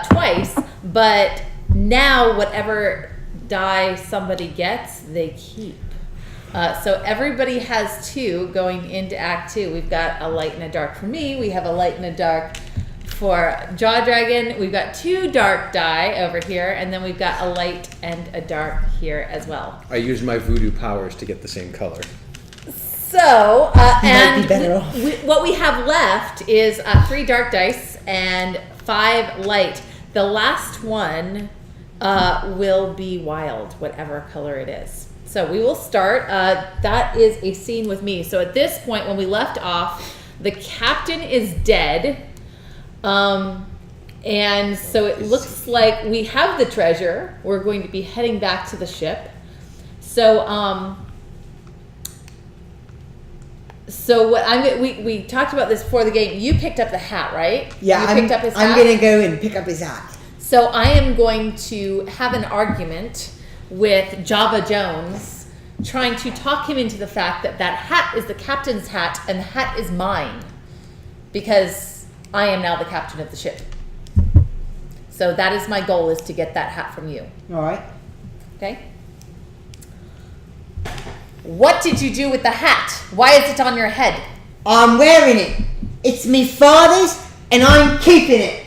twice, but now whatever die somebody gets, they keep. So everybody has 2 going into Act 2. We've got a light and a dark for me. We have a light and a dark for Jaw Dragon. We've got 2 dark die over here, and then we've got a light and a dark here as well. I use my voodoo powers to get the same color. So, might be better off. what we have left is 3 dark dice and 5 light. The last one will be wild, whatever color it is. So we will start. That is a scene with me. So at this point, when we left off, the captain is dead. And so it looks like we have the treasure. We're going to be heading back to the ship. So what we talked about this before the game. You picked up the hat, right? Yeah, you picked up his hat? I'm gonna go and pick up his hat. So I am going to have an argument with Java Jones, trying to talk him into the fact that that hat is the captain's hat and the hat is mine, because I am now the captain of the ship. So that is my goal, is to get that hat from you. All right. Okay? What did you do with the hat? Why is it on your head? I'm wearing it. It's me father's, and I'm keeping it.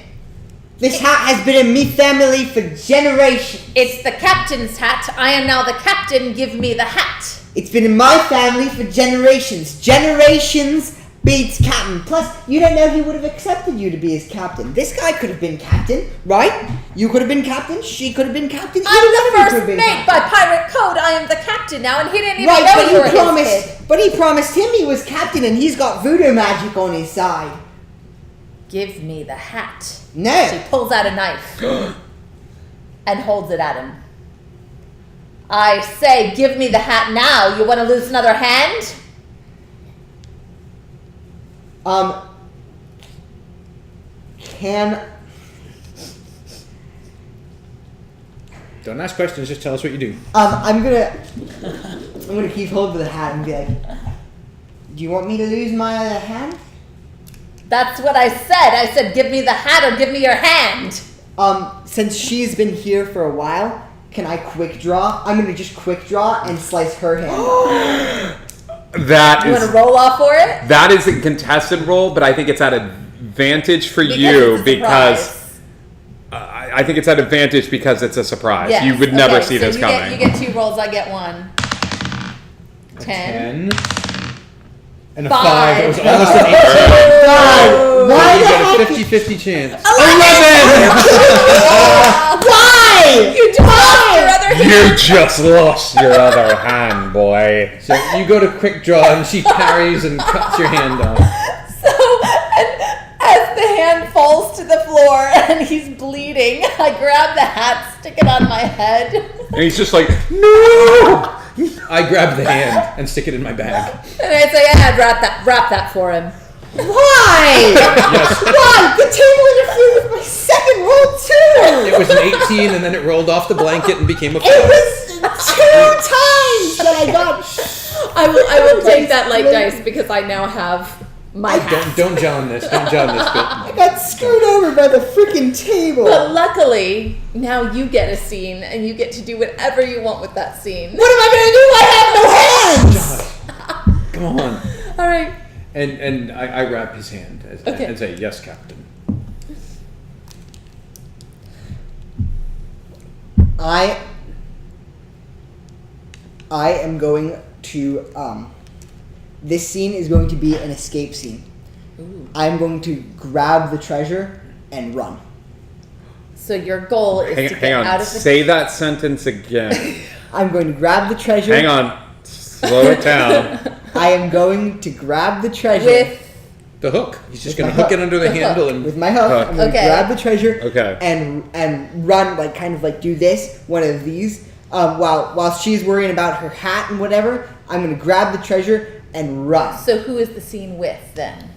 This hat has been in me family for generations. It's the captain's hat. I am now the captain. Give me the hat. It's been in my family for generations. Generations beats captain. Plus, you don't know he would have accepted you to be his captain. This guy could have been captain, right? You could have been captain. She could have been captain. I'm the first mate by pirate code. I am the captain now, and he didn't even Right, know but you were his promised. kid. But he promised him he was captain, and he's got voodoo magic on his side. Give me the hat. No. She pulls out a knife and holds it at him. I say, give me the hat now. You want to lose another hand? Don't ask questions, just tell us what you do. I'm gonna keep hold of the hat and be like, do you want me to lose my other hand? That's what I said. I said, give me the hat or give me your hand. Since she's been here for a while, can I quick draw? I'm gonna just quick draw and slice her hand off. That You is want to roll off for it? that is a contested roll, but I think it's at advantage for Because you it's a because surprise. I think it's at advantage because it's a surprise. Yes. You would never Okay, see so this coming. You get 2 rolls. I get 1. 10. 10. And a 5. 5. It was almost an 18. God, why You the got a heck? 50-50 chance. Why? You just lost your other hand. You just lost your other hand, boy. So you go to quick draw and she parries and cuts your hand off. So, and as the hand falls to the floor and he's bleeding, I grab the hat, stick it on my head. And he's just like, no! I grab the hand and stick it in my bag. And I say, "I'd wrap that for him." Why? Yes. Why? The table interfered with my second roll too. It was an 18 and then it rolled off the blanket and became a 4. It was 2 times that I got. I will take that light dice because I now have my hat. Don't John this. Don't John this bit. I got screwed over by the freaking table. But luckily, now you get a scene and you get to do whatever you want with that scene. What am I gonna do? I have no hands. Come on. All right. And I grab his hand Okay. and say, yes, Captain. I am going to this scene is going to be an escape scene. Ooh. I'm going to grab the treasure and run. So your goal is to Hang get on. out of the. Say that sentence again. I'm going to grab the treasure. Hang on. Slow it down. I am going to grab the treasure With The hook. He's just With going to my hook it hook. under the The handle hook. and with my hook. Hook. I'm going to Okay. grab the treasure Okay. and run, like kind of like do this, one of these, while she's worrying about her hat and whatever. I'm going to grab the treasure and run. So who is the scene with then?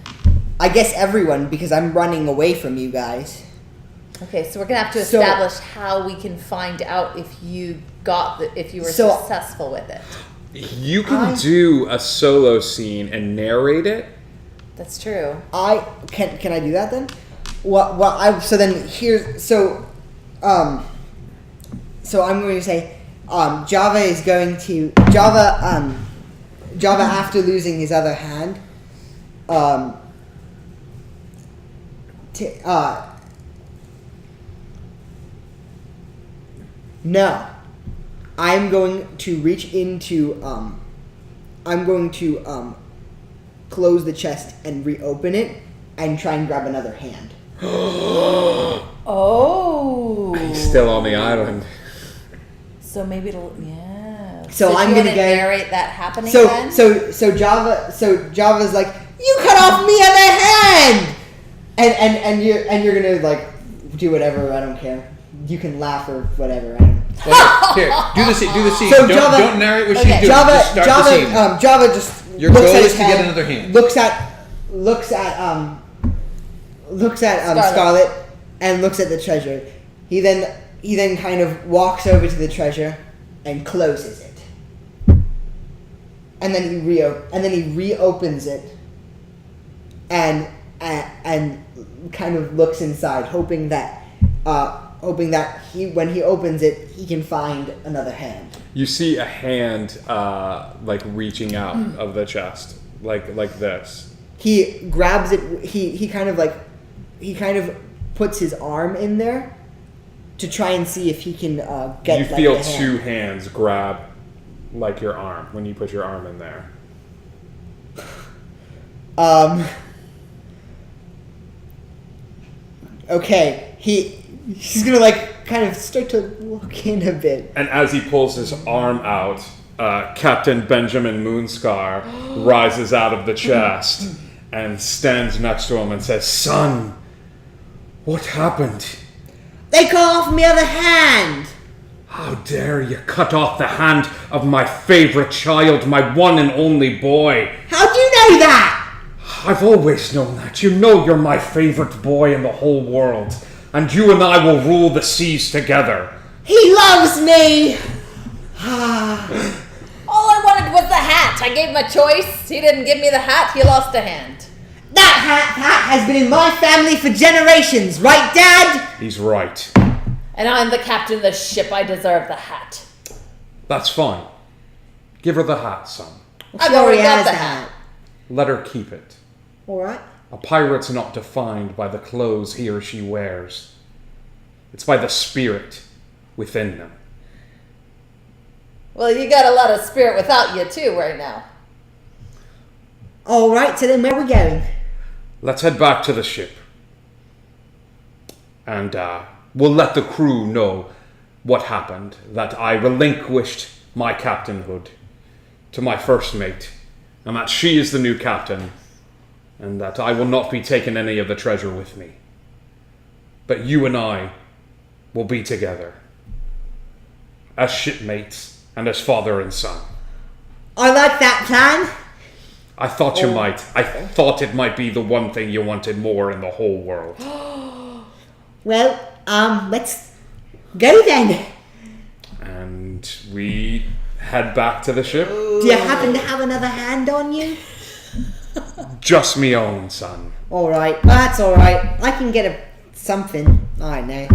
I guess everyone, because I'm running away from you guys. Okay, so we're gonna have to So- establish how we can find out if you if you were So- successful with it. You can do a solo scene and narrate it. That's true. Can I do that then? So I'm going to say Java is going to Java after losing his other hand no, I'm going to reach into I'm going to close the chest and reopen it and try and grab another hand. Oh. He's still on the island. So maybe it'll yeah. So do I'm you gonna wanna go- narrate that happening then? So Java's like, you cut off me other hand, and you're gonna like do whatever. I don't care. You can laugh or whatever. I don't. Here, do the scene. So don't narrate what okay. she's doing. Just start the scene. Java just Your looks goal at is his to get hand, another hand. Looks at Scarlet and looks at the treasure. He then kind of walks over to the treasure and closes it. And then he reopens it and kind of looks inside, hoping that when he opens it, he can find another hand. You see a hand like reaching out of the chest, like this. He grabs it. He kind of puts his arm in there to try and see if he can get. You like, feel the hand. two hands grab like your arm when you put your arm in there. Okay. He's gonna like kind of start to look in a bit. And as he pulls his arm out, Captain Benjamin Moonscar rises out of the chest and stands next to him and says, "Son, what happened? They cut off me other hand. How dare you cut off the hand of my favorite child, my one and only boy? How'd you know that? I've always known that. You know you're my favorite boy in the whole world. And you and I will rule the seas together." He loves me. All I wanted was the hat. I gave him a choice. He didn't give me the hat. He lost a hand. That hat has been in my family for generations, right, Dad? He's right. And I'm the captain of the ship. I deserve the hat. That's fine. Give her the hat, son. I've She already got has the the hat. Let her keep it. All right. A pirate's not defined by the clothes he or she wears. It's by the spirit within them. Well, you got a lot of spirit without you too right now. All right. So then, where are we going? Let's head back to the ship. And we'll let the crew know what happened, that I relinquished my captainhood to my first mate, and that she is the new captain, and that I will not be taking any of the treasure with me. But you and I will be together as shipmates and as father and son. I like that plan. I thought you might. I thought it might be the one thing you wanted more in the whole world. Well, let's go then. And we head back to the ship. Do you happen to have another hand on you? Just me own, son. All right. That's all right. I can get something. I know.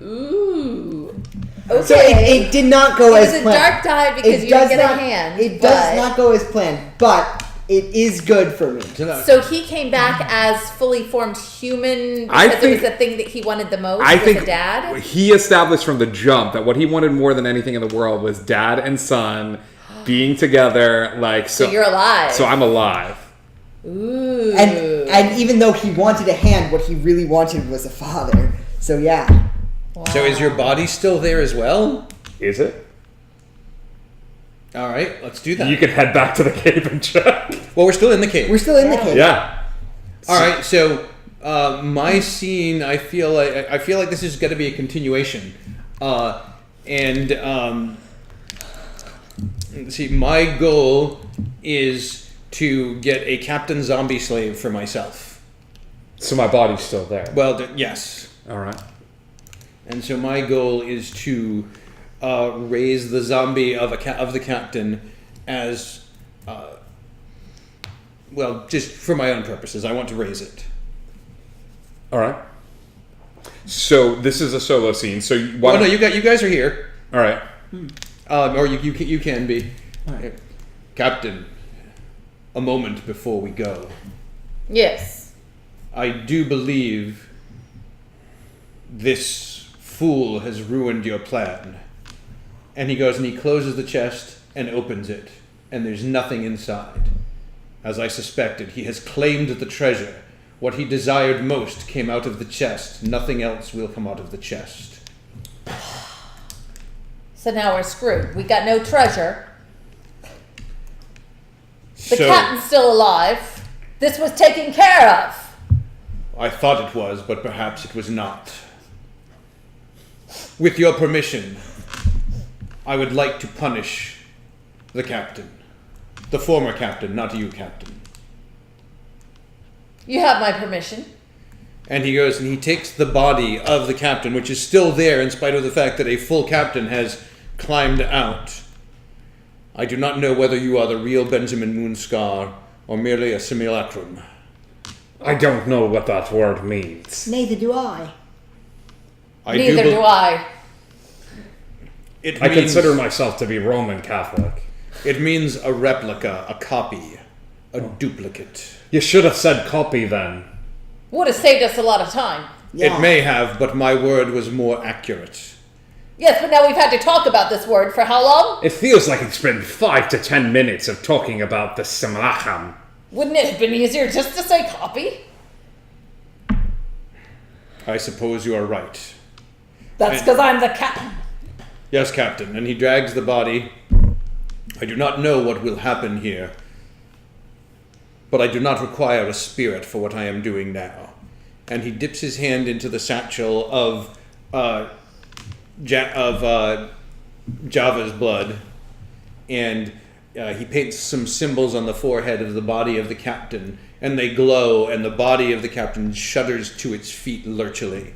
Ooh. Okay. So it did not go It as was a planned. dark die because you didn't get a hand. It does not go as planned, but it is good for me. So he came back as fully formed human I because think- it was the thing that he wanted the most. I was think a dad. he established from the jump that what he wanted more than anything in the world was dad and son being together. Like So you're alive. So I'm alive. Ooh. And even though he wanted a hand, what he really wanted was a father. So yeah. So is your body still there as well? Is it? All right, let's do that. You can head back to the cave and check. Well, we're still in the cave. We're still in the cave. Yeah. All right, so my scene, I feel like this is going to be a continuation, and See, my goal is to get a Captain Zombie Slave for myself. So my body's still there. Well, yes. All right. And so my goal is to raise the zombie of the captain as, well, just for my own purposes. I want to raise it. All right. So this is a solo scene. So Oh no, you guys are here. All right. Or you can be. Captain, a moment before we go. Yes. I do believe this fool has ruined your plan. And he goes and he closes the chest and opens it. And there's nothing inside. As I suspected, he has claimed the treasure. What he desired most came out of the chest. Nothing else will come out of the chest. So now we're screwed. We got no treasure. The So, captain's still alive. This was taken care of. I thought it was, but perhaps it was not. With your permission, I would like to punish the captain. The former captain, not you, Captain. You have my permission. And he goes and he takes the body of the captain, which is still there in spite of the fact that a full captain has climbed out. I do not know whether you are the real Benjamin Moonscar or merely a simulacrum. I don't know what that word means. Neither do I. Neither do I. It I means, consider myself to be Roman Catholic. It means a replica, a copy, a duplicate. You should have said copy then. Would have saved us a lot of time. Yeah. It may have, but my word was more accurate. Yes, but now we've had to talk about this word for how long? It feels like it's been 5 to 10 minutes of talking about the simulacrum. Wouldn't it have been easier just to say copy? I suppose you are right. That's because I'm the captain. Yes, Captain. And he drags the body. I do not know what will happen here, but I do not require a spirit for what I am doing now. And he dips his hand into the satchel of Java's blood, and he paints some symbols on the forehead of the body of the captain, and they glow, and the body of the captain shudders to its feet lurchily.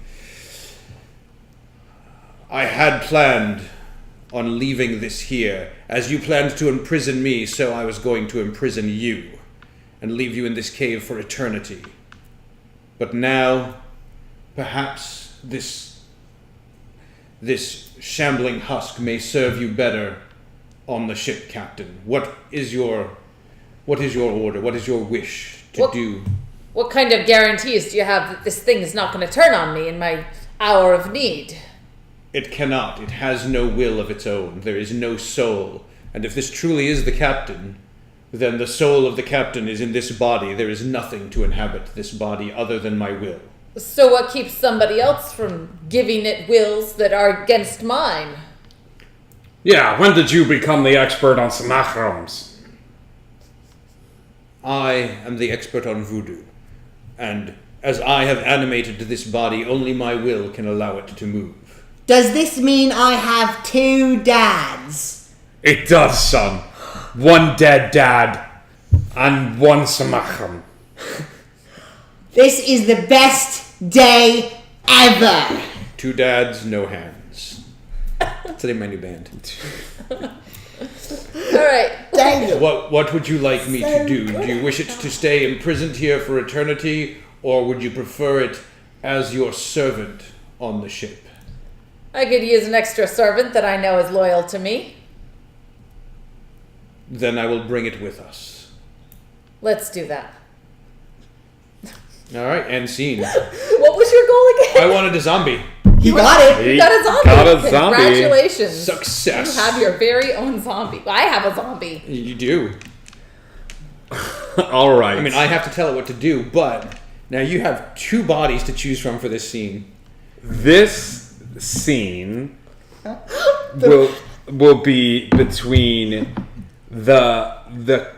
I had planned on leaving this here. As you planned to imprison me, so I was going to imprison you and leave you in this cave for eternity. But now, perhaps this shambling husk may serve you better on the ship, Captain. What is your order? What is your wish to do? What kind of guarantees do you have that this thing is not going to turn on me in my hour of need? It cannot. It has no will of its own. There is no soul. And if this truly is the captain, then the soul of the captain is in this body. There is nothing to inhabit this body other than my will. So what keeps somebody else from giving it wills that are against mine? Yeah, when did you become the expert on simulacrums? I am the expert on voodoo. And as I have animated this body, only my will can allow it to move. Does this mean I have 2 dads? It does, son. 1 dead dad and 1 simulacrum. This is the best day ever! 2 dads, no hands. That's the name of my new band. All right. Dang. What would you like me to So do? good. Do you wish it to stay imprisoned here for eternity, or would you prefer it as your servant on the ship? I could use an extra servant that I know is loyal to me. Then I will bring it with us. Let's do that. All right, end scene. What was your goal again? I wanted a zombie. He got it! You got a zombie. Got a zombie. Congratulations. Success. You have your very own zombie. I have a zombie. You do. All right. I mean, I have to tell it what to do, but now you have 2 bodies to choose from for this scene. This scene will be between the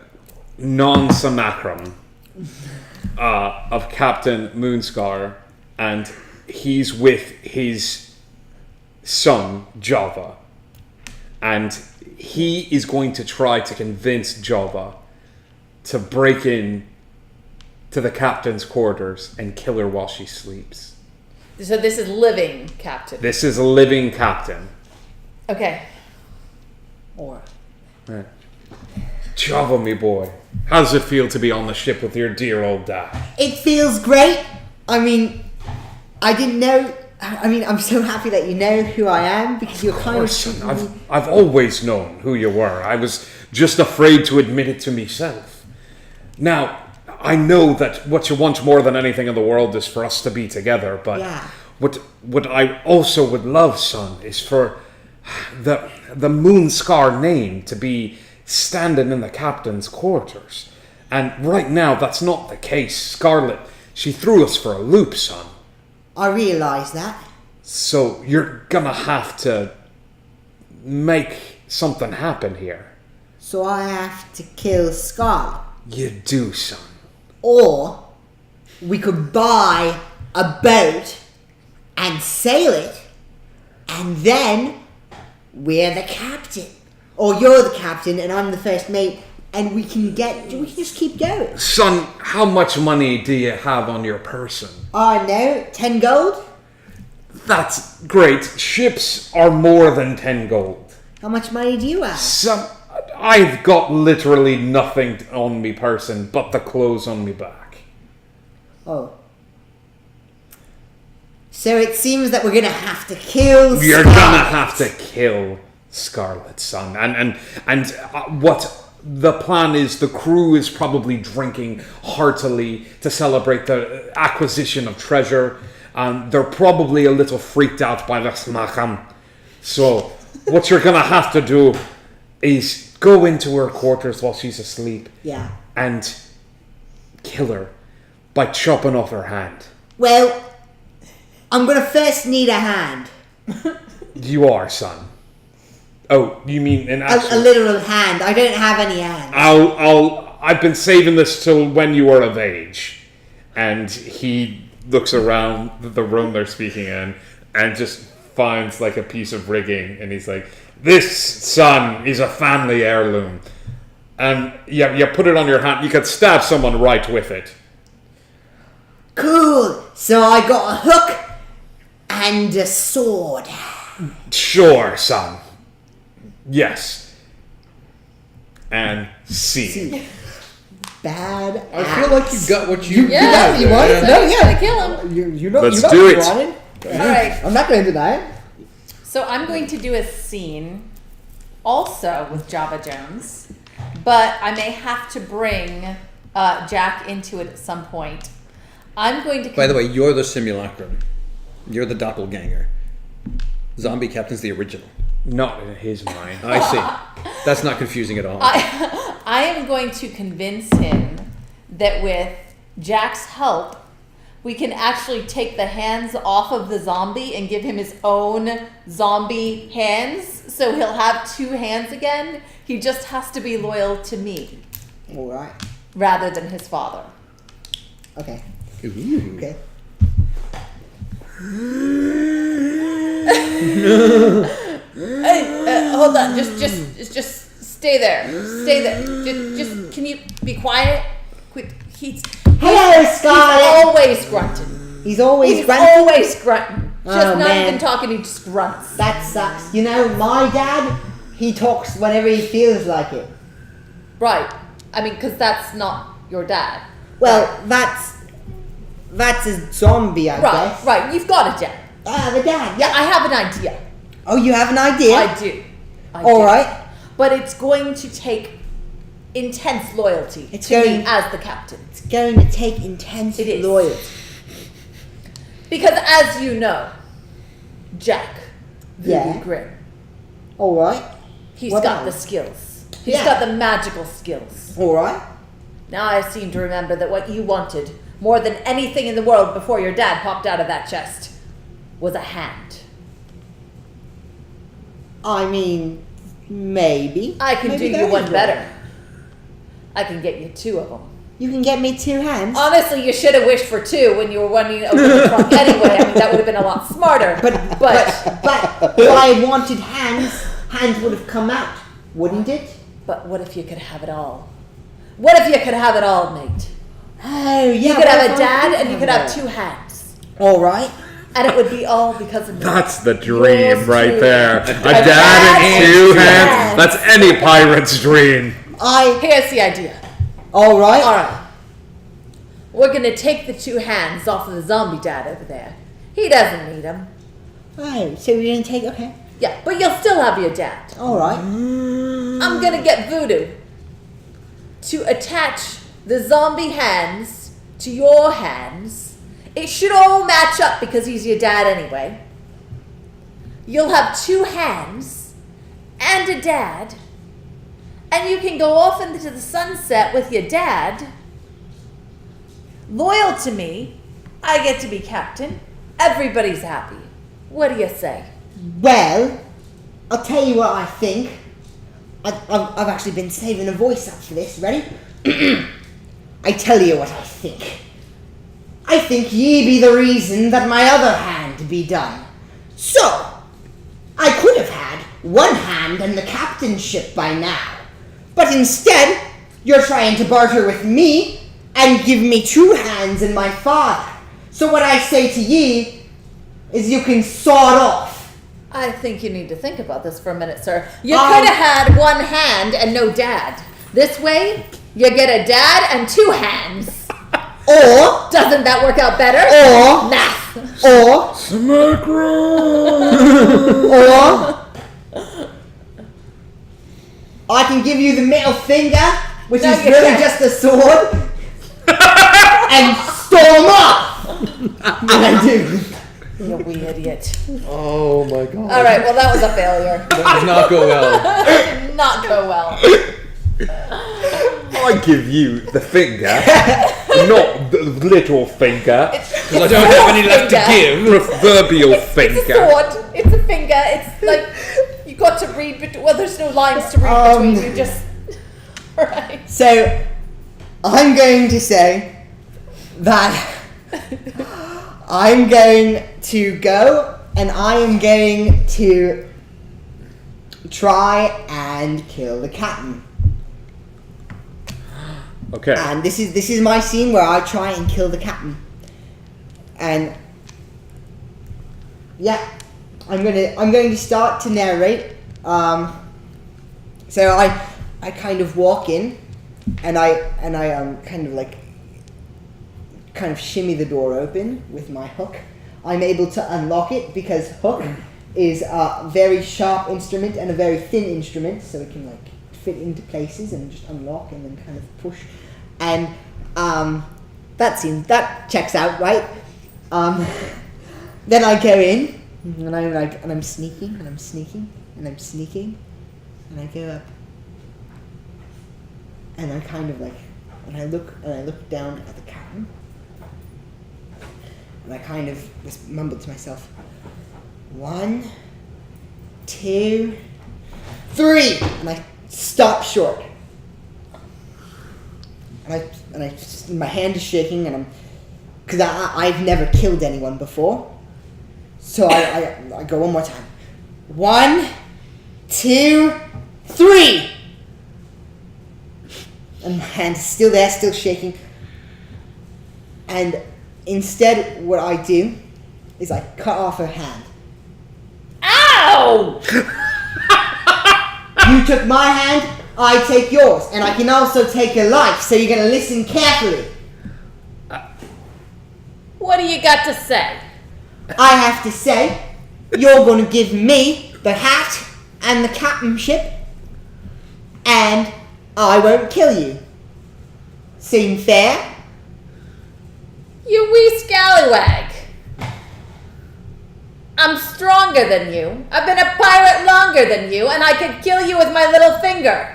non-simulacrum of Captain Moonscar, and he's with his son Java, and he is going to try to convince Java to break in to the captain's quarters and kill her while she sleeps. So this is living captain. This is a living captain. Okay. Or Right. Java, me boy, how does it feel to be on the ship with your dear old dad? it feels great. I mean, I didn't know. I mean, I'm so happy that you know who I am because you're kind of Orson, treating me. I've always known who you were. I was just afraid to admit it to myself. Now, I know that what you want more than anything in the world is for us to be together, but Yeah. what I also would love, son, is for the Moonscar name to be standing in the captain's quarters. And right now, that's not the case. Scarlet, she threw us for a loop, son. I realise that. So you're gonna have to make something happen here. So I have to kill Scarlet. You do, son. Or we could buy a boat and sail it, and then we're the captain. Or you're the captain and I'm the first mate, and we can just keep going. Son, how much money do you have on your person? I know, 10 gold? That's great. Ships are more than 10 gold. How much money do you have? I've got literally nothing on me person but the clothes on me back. Oh. So it seems that we're gonna have to kill You're Scarlet. gonna have to kill Scarlet, son. And what the plan is, the crew is probably drinking heartily to celebrate the acquisition of treasure. They're probably a little freaked out by the smacham. So what you're gonna have to do is go into her quarters while she's asleep Yeah. and kill her by chopping off her hand. Well, I'm gonna first need a hand. You are, son. Oh, you mean an A actual... literal hand. I don't have any hands. I've been saving this till when you are of age. And he looks around the room they're speaking in and just finds like a piece of rigging, and he's like, "This, son, is a family heirloom." And you put it on your hand. You could stab someone right with it. Cool. So I got a hook and a sword. Sure, son. Yes. And see. Bad. I feel like you got what you Yeah, you want it? so No, he's yeah. gonna kill him. You know, Let's you know do what it. you wanted. All right. I'm not going to deny it. So I'm going to do a scene also with Java Jones, but I may have to bring Jack into it at some point. I'm going to... By the way, you're the simulacrum. You're the doppelganger. Zombie Captain's the original. Not in his mind. I see. That's not confusing at all. I am going to convince him that with Jack's help, we can actually take the hands off of the zombie and give him his own zombie hands. So he'll have two hands again. He just has to be loyal to me All right. rather than his father. Okay. Ooh. Okay. Hey, hold on. Just stay there. Stay there. Just can you be quiet? Quit. He's Hello, Scarlet. always grunting. He's always He's grunting. always grunting. Just Oh, not man. even talking. He just grunts. That sucks. You know, my dad, he talks whenever he feels like it. Right. I mean, because that's not your dad. Well, that's a zombie, I Right. guess. Right. You've got a dad. I have a dad. Yeah, I have an idea. Oh, you have an idea? I do. All right. But it's going to take intense loyalty It's to me going- as the captain. It's going to take intense It is. loyalty. Because as you know, Jack, Yeah. Voodoo Grim, All right. he's What got the else? skills. He's Yeah. got the magical skills. All right. Now I seem to remember that what you wanted more than anything in the world before your dad popped out of that chest was a hand. I mean, maybe. I can Maybe do that you is one right. better. I can get you two of them. You can get me 2 hands. Honestly, you should have wished for 2 when you were running over the trunk anyway. I mean, that would have been a lot smarter. But if I had wanted hands, hands would have come out. wouldn't it? But what if you could have it all? What if you could have it all, mate? Oh, yeah. You could have a dad and you could have 2 hands. All right. And it would be all because of me. That's the dream Yours right truly. there. A dad dad and and 2 2 hands. hands. That's any pirate's dream. Here's the idea. All right. All right. We're going to take the 2 hands off of the zombie dad over there. He doesn't need them. Oh, so we're going to take... Okay. Yeah, but you'll still have your dad. All right. I'm going to get Voodoo to attach the zombie hands to your hands. It should all match up because he's your dad anyway. You'll have 2 hands and a dad, and you can go off into the sunset with your dad. Loyal to me, I get to be captain. Everybody's happy. What do you say? Well, I'll tell you what I think. I've actually been saving a voice up for this. Ready? I tell you what I think. I think ye be the reason that my other hand be done. So, I could have had 1 hand and the captainship by now. But instead, you're trying to barter with me and give me 2 hands and my father. So what I say to ye is you can saw it off. I think you need to think about this for a minute, sir. You could have had 1 hand and no dad. This way, you get a dad and 2 hands. Or, Doesn't that work out better? Or- Nah. or, I can give you the middle finger, which No, is you really can't. just a sword, and storm off. And I do. You wee idiot. Oh my god. All right, well, that was a failure. That does not go well. Did not go well. I give you the finger, not the little finger. Because I don't have any left to give. Proverbial It's a finger. sword. It's a finger. It's like you got to read between. Well, there's no lines to read between. You just right. So, I'm going to say that I'm going to go and I am going to try and kill the captain. Okay. And this is my scene where I try and kill the captain. And yeah, I'm going to start to narrate. So I kind of walk in, and I kind of shimmy the door open with my hook. I'm able to unlock it because hook is a very sharp instrument and a very thin instrument, so it can like fit into places and just unlock and then kind of push. And that checks out, right? Then I go in and I'm sneaking and I'm sneaking and I'm sneaking and I go up and I kind of like and I look down at the captain and I kind of just mumble to myself, 1, 2, 3, and I stop short. And I just, my hand is shaking, and I'm, because I've never killed anyone before, so I go one more time. 1, 2, 3, and my hand's still there, still shaking. And instead, what I do is I cut off her hand. Ow! You took my hand, I take yours, and I can also take your life, so you're gonna listen carefully. What do you got to say? I have to say, you're gonna give me the hat and the captainship, and I won't kill you. Seem fair? You wee scallywag. I'm stronger than you. I've been a pirate longer than you, and I could kill you with my little finger.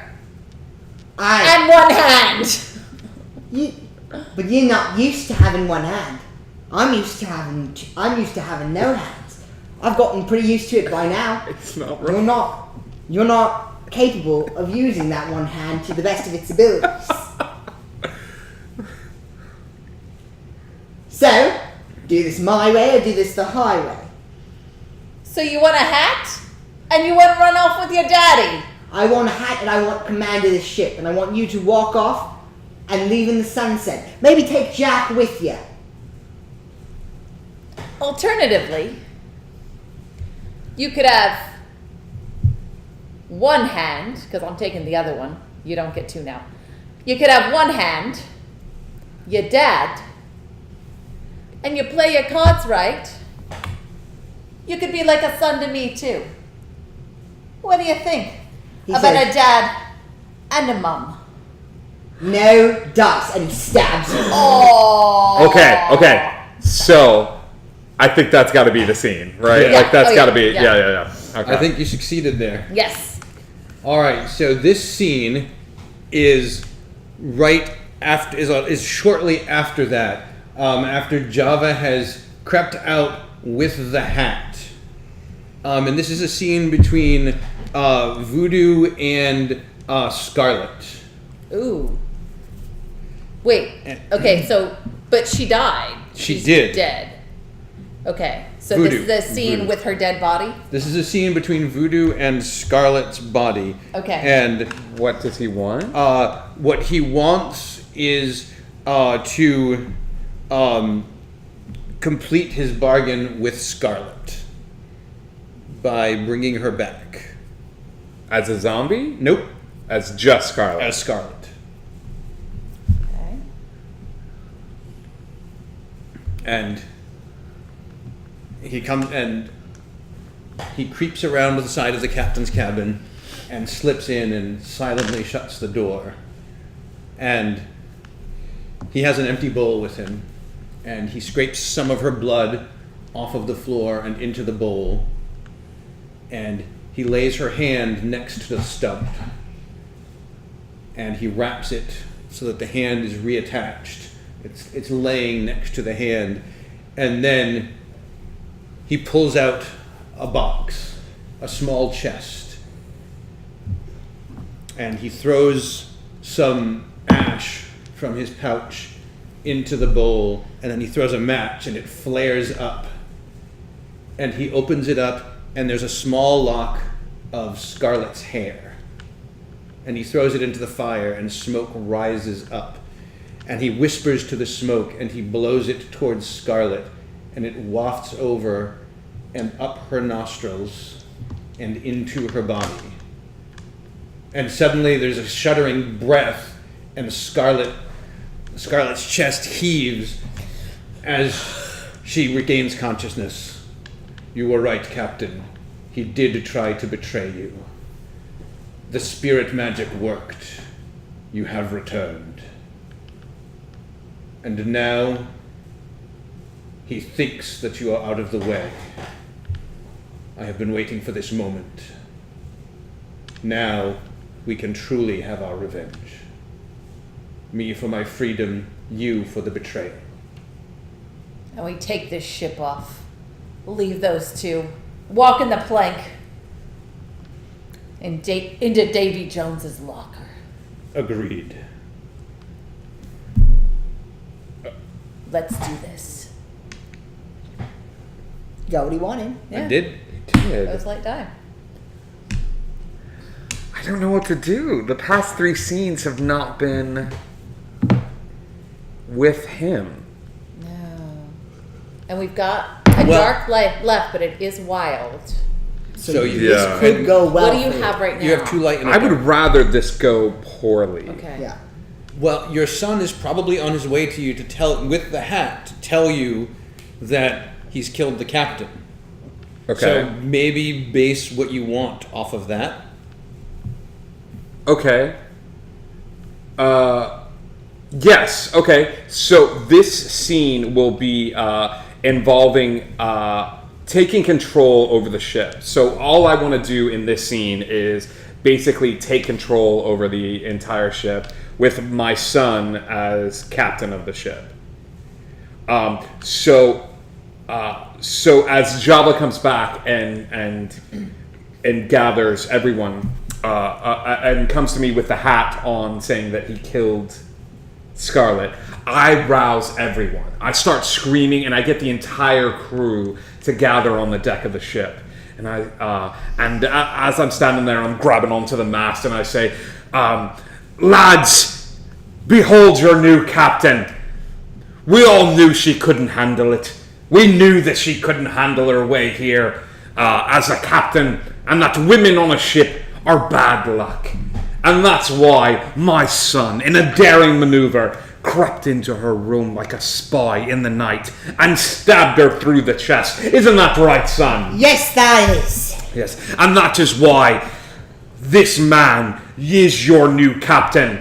And 1 hand. But you're not used to having 1 hand. I'm used to having no hands. I've gotten pretty used to it by now. It's not right. You're not capable of using that 1 hand to the best of its abilities. So, do this my way or do this the highway? So you want a hat? And you want to run off with your daddy? I want a hat and I want command of the ship, and I want you to walk off and leave in the sunset. Maybe take Jack with you. Alternatively, you could have one hand, because I'm taking the other one. You don't get two now. You could have one hand, your dad, and you play your cards right. You could be like a son to me, too. What do you think He about says, a dad and a mum? No dice, and he stabs you. Oh. Okay. So, I think that's got to be the scene, right? Yeah. Like, that's Oh, got to yeah. be, yeah. Okay. I think you succeeded there. Yes. All right, so this scene is right after is shortly after that. After Java has crept out with the hat, and this is a scene between Voodoo and Scarlet. Ooh. Wait. Okay, so, but she died. She She's did. Dead. Okay, so Voodoo. this is the scene Voodoo. with her dead body? This is a scene between Voodoo and Scarlet's body. Okay. And What does he want? what he wants is to complete his bargain with Scarlet by bringing her back. As a zombie? Nope, As just Scarlet? as Scarlet. Okay. And he comes and he creeps around to the side of the captain's cabin and slips in and silently shuts the door. And he has an empty bowl with him, and he scrapes some of her blood off of the floor and into the bowl, and he lays her hand next to the stump, and he wraps it so that the hand is reattached. It's laying next to the hand, and then he pulls out a box, a small chest, and he throws some ash from his pouch into the bowl, and then he throws a match and it flares up, and he opens it up and there's a small lock of Scarlet's hair, and he throws it into the fire and smoke rises up, and he whispers to the smoke and he blows it towards Scarlet, and it wafts over and up her nostrils and into her body, and suddenly there's a shuddering breath, and Scarlet's chest heaves as she regains consciousness. You were right, Captain. He did try to betray you. The spirit magic worked. You have returned. And now he thinks that you are out of the way. I have been waiting for this moment. Now we can truly have our revenge. Me for my freedom, you for the betrayal. And we take this ship off. Leave those two. Walk in the plank. And into Davy Jones's locker. Agreed. Let's do this. Got what he wanted. Yeah. I did. It was like time. I don't know what to do. The past 3 scenes have not been with him. No. And we've got a dark light left, but it is wild. So you, Yeah. Could go well. What do you for have right now? you have 2 light and a I would dark. rather this go poorly. Okay. Yeah. Well, your son is probably on his way to you to tell, with the hat, to tell you that he's killed the captain. Okay. So maybe base what you want off of that. Okay. Yes. Okay. So this scene will be involving taking control over the ship. So all I want to do in this scene is basically take control over the entire ship with my son as captain of the ship. So as Java comes back and gathers everyone and comes to me with the hat on, saying that he killed Scarlet, I rouse everyone. I start screaming, and I get the entire crew to gather on the deck of the ship. And as I'm standing there, I'm grabbing onto the mast, and I say, "Lads, behold your new captain. We all knew she couldn't handle it. We knew that she couldn't handle her way here as a captain, and that women on a ship are bad luck. And that's why my son, in a daring maneuver, crept into her room like a spy in the night and stabbed her through the chest. Isn't that right, son?" Yes, that is. Yes, and that is why this man is your new captain.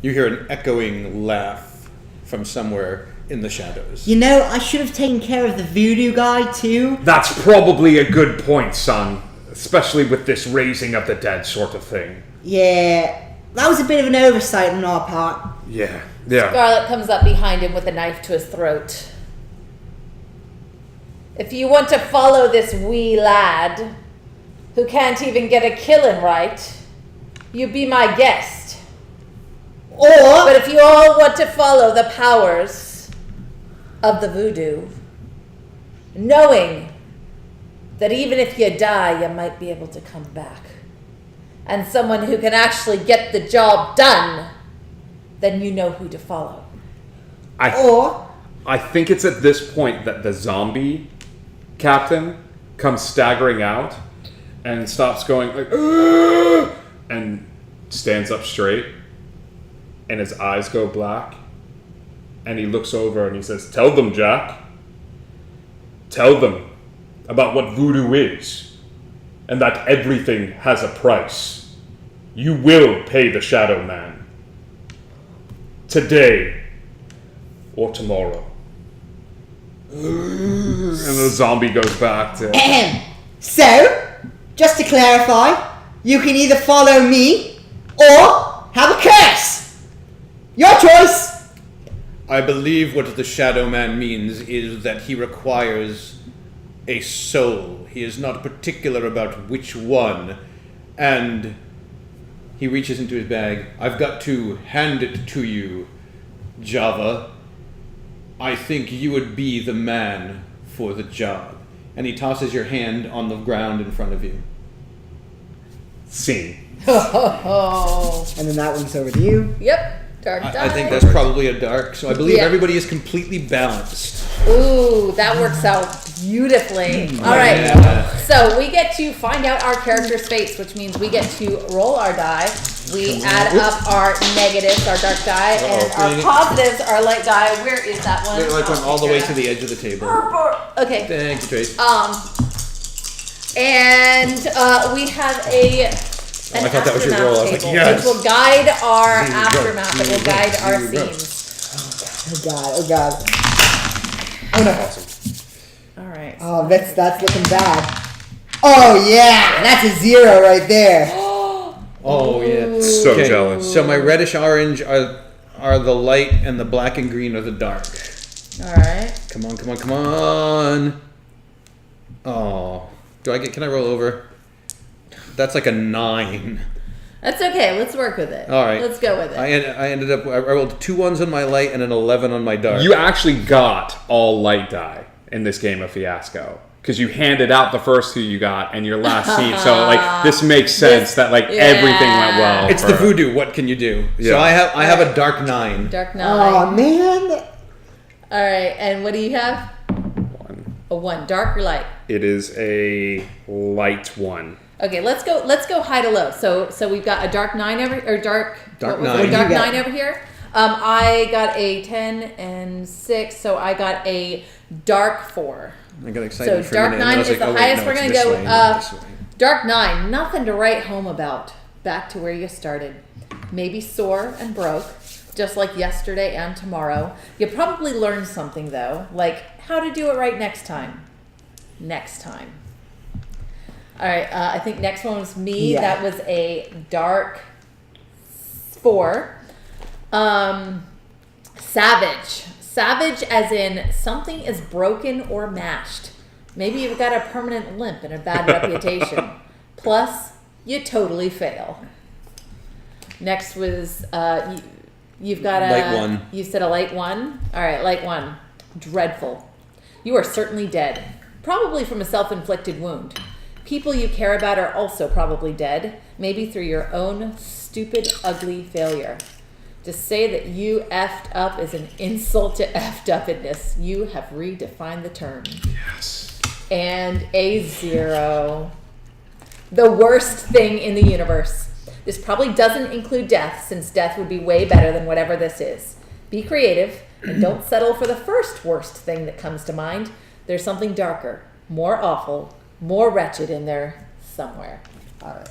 You hear an echoing laugh from somewhere in the shadows. You know, I should have taken care of the voodoo guy too. That's probably a good point, son. Especially with this raising of the dead sort of thing. Yeah, that was a bit of an oversight on our part. Yeah. Scarlet comes up behind him with a knife to his throat. "If you want to follow this wee lad, who can't even get a killing right, you be my guest. But if you all want to follow the powers of the voodoo, knowing that even if you die, you might be able to come back, and someone who can actually get the job done, then you know who to follow." I think it's at this point that the zombie captain comes staggering out and stops going like, "Ugh!" and stands up straight, and his eyes go black, and he looks over and he says, "Tell them, Jack. Tell them about what voodoo is, and that everything has a price. You will pay the Shadow Man. Today or tomorrow." And the zombie goes back to... So, just to clarify, you can either follow me or have a curse. Your choice. I believe what the Shadow Man means is that he requires a soul. He is not particular about which one. And he reaches into his bag. "I've got to hand it to you, Java. I think you would be the man for the job." And he tosses your hand on the ground in front of you. Scene. And then that one's over to you. Yep. Dark die. I think that's probably a dark. So I believe Yeah. everybody is completely balanced. Ooh, that works out beautifully. All right. Yeah. So we get to find out our character's fates, which means we get to roll our die. We add up our negatives, our dark die, and our positives, our light die. Where is that one? Like I'm all the way to the edge of the table. Okay. Thank you, Trace. And we have an I thought that was your aftermath roll. I was like, table, yes. which will guide our Zero, aftermath. It will guide our zero. scenes. Oh god. Oh no. All right. Oh, that's looking bad. Oh yeah, that's a 0 right there. Oh yeah. So jealous. So my reddish orange are the light, and the black and green are the dark. All right. Come on, come on, come on. Oh, can I roll over? That's like a 9. That's okay. Let's work with it. All right. Let's go with it. I ended up. I rolled 2 1s on my light and an 11 on my dark. You actually got all light die in this game of Fiasco. Because you handed out the first 2 you got and your last scene. So, like, this makes sense that, like, everything went well. It's the voodoo. What can you do? Yeah. So I have a dark 9. Dark 9. Oh man. All right. And what do you have? 1. A 1. Dark or light? It is a light 1. Okay, let's go high to low. So we've got a dark 9 dark what was 9. it? Dark You got 9 over here. I got a 10 and 6, so I got a dark 4. I got excited So for dark a minute. and 9 I was is like, the oh, wait, highest no, we're it's gonna this go. way, not this way. Dark 9, nothing to write home about. Back to where you started. Maybe sore and broke, just like yesterday and tomorrow. You probably learned something though, like how to do it right next time. Next time. All right, I think next one was me. Yeah. That was a dark 4. Savage. Savage as in something is broken or mashed. Maybe you've got a permanent limp and a bad reputation. Plus, you totally fail. Next was, you've got a... Light 1. You said a light 1? All right, light 1. Dreadful. You are certainly dead, probably from a self-inflicted wound. People you care about are also probably dead, maybe through your own stupid, ugly failure. To say that you effed up is an insult to effed upness. You have redefined the term. Yes. And a 0. The worst thing in the universe. This probably doesn't include death, since death would be way better than whatever this is. Be creative, and don't settle for the first worst thing that comes to mind. There's something darker, more awful, more wretched in there somewhere. All right.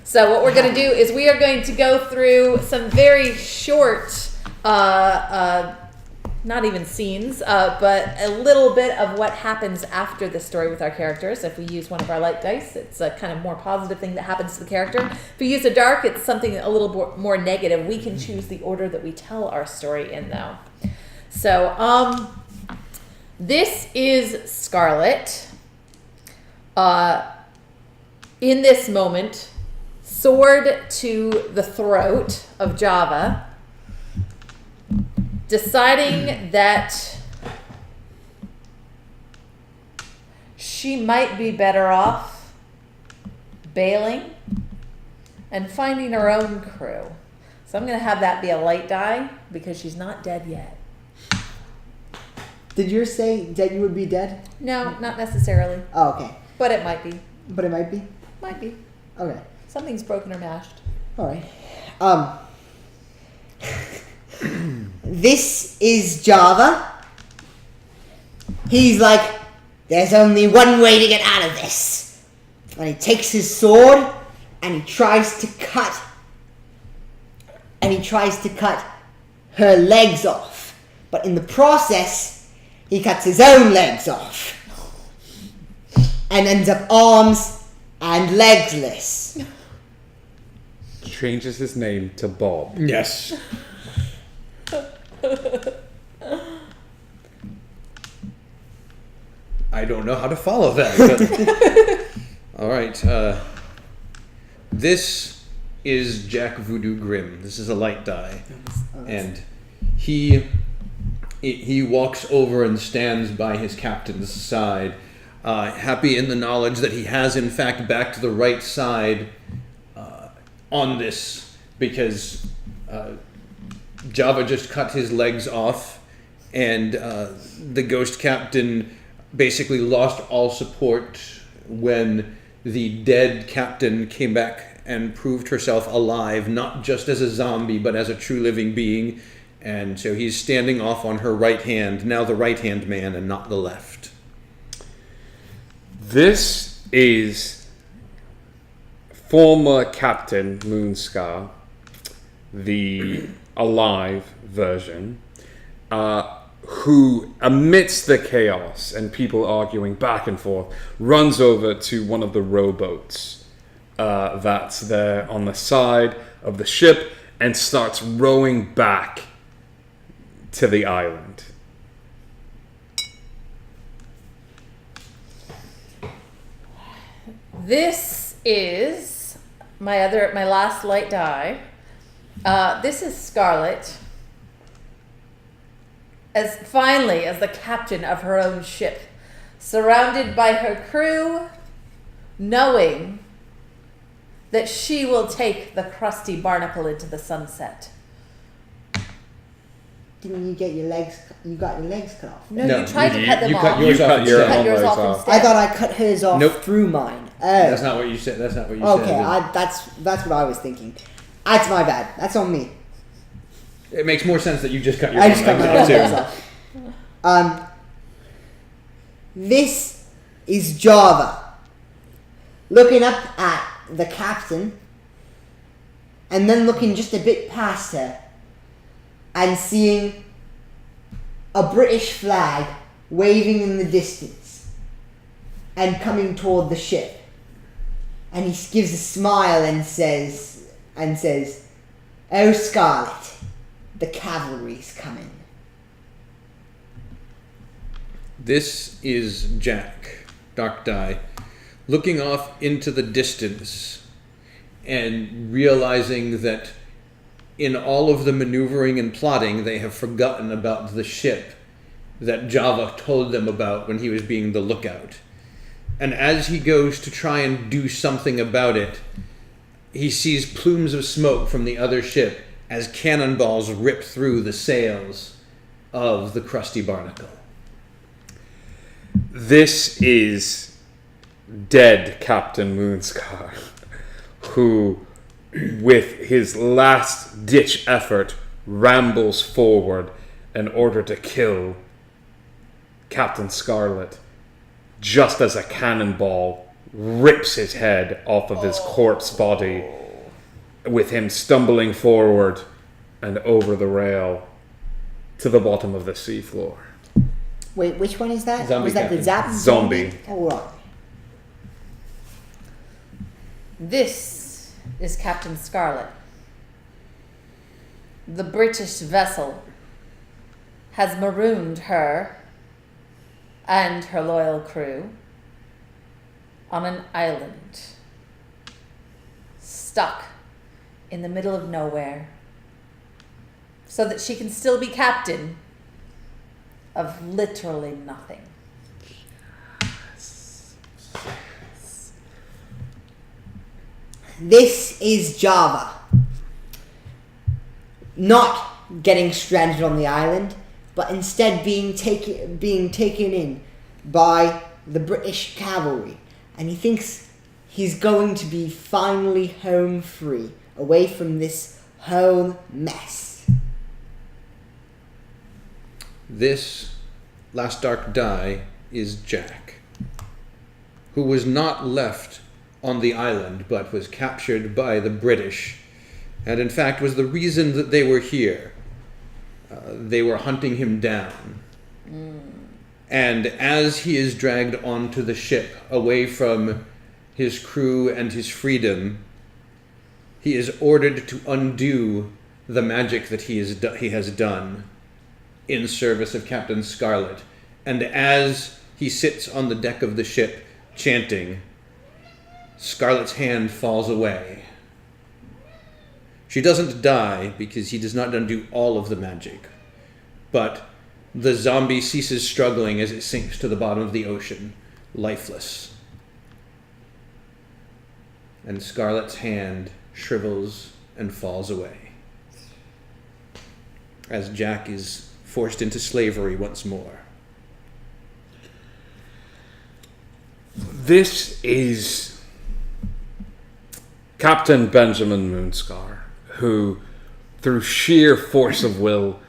So what we're going to do is we are going to go through some very short, not even scenes, but a little bit of what happens after the story with our characters. If we use one of our light dice, it's a kind of more positive thing that happens to the character. If we use a dark, it's something a little more negative. We can choose the order that we tell our story in, though. So, this is Scarlet. In this moment, sword to the throat of Java, deciding that she might be better off bailing and finding her own crew. So I'm going to have that be a light die because she's not dead yet. Did you say that you would be dead? No, not necessarily, Oh, okay. but it might be. But it might be. Might be. Okay. Something's broken or mashed. All right. This is Java. He's like, there's only one way to get out of this. And he takes his sword and he tries to cut her legs off. But in the process, he cuts his own legs off. And ends up arms and legsless. Changes his name to Bob. Yes. I don't know how to follow that. But all right. This is Jack Voodoo Grimm. This is a light die, and he walks over and stands by his captain's side, happy in the knowledge that he has in fact backed the right side on this, because Java just cut his legs off, and the ghost captain basically lost all support when the dead captain came back and proved herself alive, not just as a zombie, but as a true living being. And so he's standing off on her right hand, now the right-hand man and not the left. This is former Captain Moonscar, the alive version, who, amidst the chaos and people arguing back and forth, runs over to one of the rowboats that's there on the side of the ship and starts rowing back to the island. This is my last light die. This is Scarlet. As the captain of her own ship, surrounded by her crew, knowing that she will take the crusty barnacle into the sunset. Didn't you get your legs? You got your legs cut off. No, you tried to cut them you off. cut yours You off cut your instead. own yours legs off off. instead. I thought I cut hers off Nope. through mine. Oh. That's not what you said. That's not what you Okay, said. that's what I was thinking. That's my bad. That's on me. It makes more sense that you just cut your I own just cut my legs legs off, off. This is Java looking up at the captain and then looking just a bit past her and seeing a British flag waving in the distance and coming toward the ship. And he gives a smile and says, "Oh, Scarlet, the cavalry's coming." This is Jack, Dark Die, looking off into the distance and realizing that in all of the maneuvering and plotting, they have forgotten about the ship that Java told them about when he was being the lookout. And as he goes to try and do something about it, he sees plumes of smoke from the other ship as cannonballs rip through the sails of the Krusty Barnacle. This is dead Captain Moonscar, who, with his last-ditch effort, rambles forward in order to kill Captain Scarlet, just as a cannonball rips his head off of his corpse body, with him stumbling forward and over the rail to the bottom of the seafloor. Wait, which one is that? Zombie Was that the captain. Zap? Zombie. Oh, right. This is Captain Scarlet. The British vessel has marooned her and her loyal crew on an island, stuck in the middle of nowhere, so that she can still be captain of literally nothing. This is Java. Not getting stranded on the island, but instead being taken in by the British cavalry. And he thinks he's going to be finally home free, away from this whole mess. This last dark die is Jack, who was not left on the island, but was captured by the British, and in fact was the reason that they were here. They were hunting him down. And as he is dragged onto the ship, away from his crew and his freedom, he is ordered to undo the magic that he has done in service of Captain Scarlet. And as he sits on the deck of the ship, chanting, Scarlet's hand falls away. She doesn't die because he does not undo all of the magic, but the zombie ceases struggling as it sinks to the bottom of the ocean, lifeless. And Scarlet's hand shrivels and falls away as Jack is forced into slavery once more. This is Captain Benjamin Moonscar, who, through sheer force of will,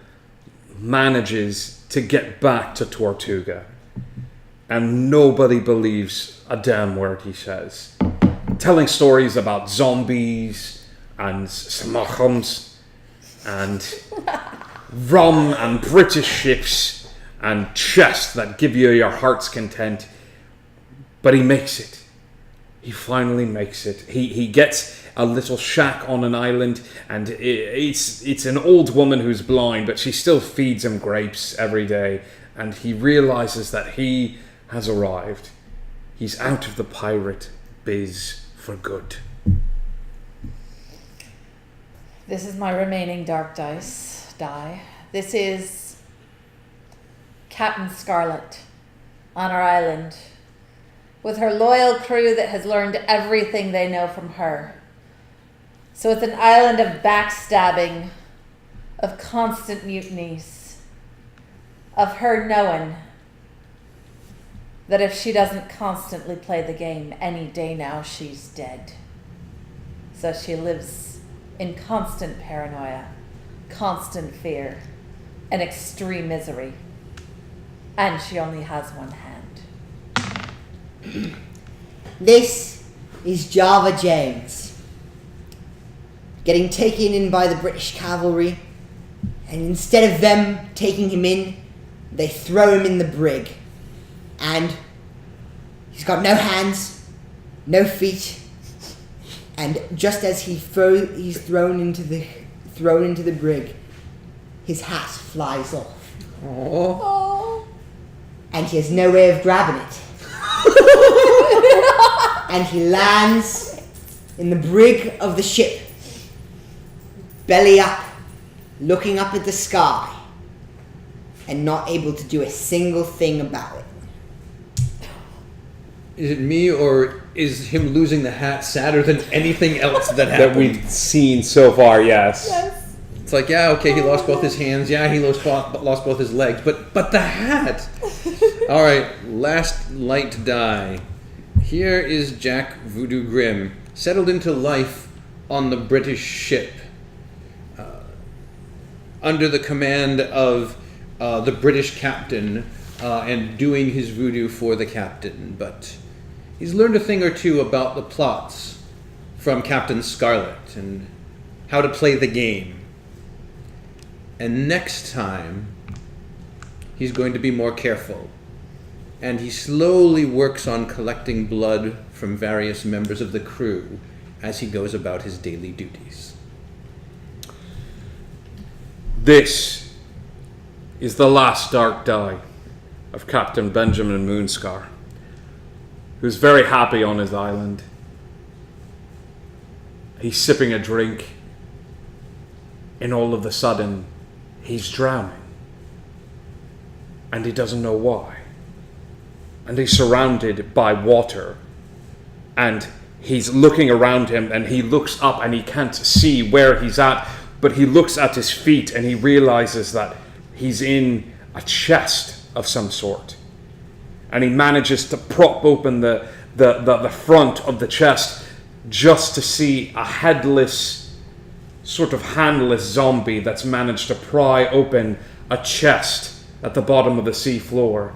manages to get back to Tortuga. And nobody believes a damn word he says. Telling stories about zombies and smuggums and rum and British ships and chests that give you your heart's content. But he makes it. He finally makes it. He gets a little shack on an island, and it's an old woman who's blind, but she still feeds him grapes every day. And he realizes that he has arrived. He's out of the pirate biz for good. This is my remaining dark die. This is Captain Scarlet on our island, with her loyal crew that has learned everything they know from her. So it's an island of backstabbing, of constant mutinies, of her knowing that if she doesn't constantly play the game, any day now she's dead. So she lives in constant paranoia, constant fear, and extreme misery. And she only has one hand. This is Java James, getting taken in by the British cavalry, and instead of them taking him in, they throw him in the brig. And he's got no hands, no feet, and just as he's thrown into the brig, his hat flies off. Oh. And he has no way of grabbing it. And he lands in the brig of the ship, belly up, looking up at the sky. and not able to do a single thing about it. Is it me, or is him losing the hat sadder than anything else that That happened? we've seen so far, yes. Yes. It's like, yeah, okay, he lost both his hands. Yeah, he lost both his legs. But the hat. All right, last light die. Here is Jack Voodoo Grimm, settled into life on the British ship, under the command of the British captain, and doing his voodoo for the captain. But he's learned a thing or two about the plots from Captain Scarlet and how to play the game. And next time, he's going to be more careful. And he slowly works on collecting blood from various members of the crew as he goes about his daily duties. This is the last dark die of Captain Benjamin Moonscar, who's very happy on his island. He's sipping a drink, and all of a sudden, he's drowning. And he doesn't know why. And he's surrounded by water. And he's looking around him, and he looks up and he can't see where he's at, but he looks at his feet and he realizes that he's in a chest of some sort. And he manages to prop open the front of the chest just to see a headless, sort of handless zombie that's managed to pry open a chest at the bottom of the sea floor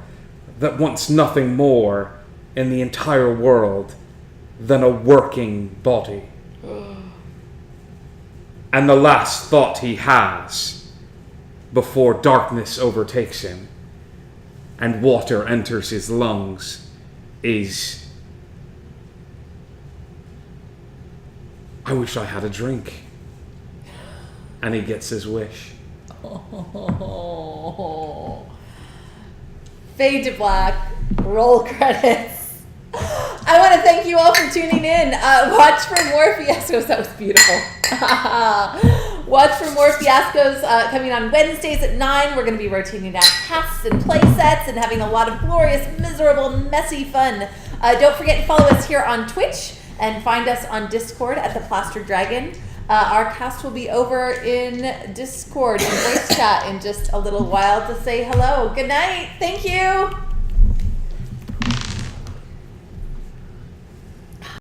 that wants nothing more in the entire world than a working body. And the last thought he has before darkness overtakes him and water enters his lungs is, I wish I had a drink. And he gets his wish. Fade to black. Roll credits. I want to thank you all for tuning in. Watch for more fiascos. That was beautiful. Watch for more fiascos coming on Wednesdays at 9. We're going to be rotating out casts and play sets and having a lot of glorious, miserable, messy fun. Don't forget to follow us here on Twitch and find us on Discord at the Plaster Dragon. Our cast will be over in Discord and voice chat in just a little while to say hello. Good night. Thank you.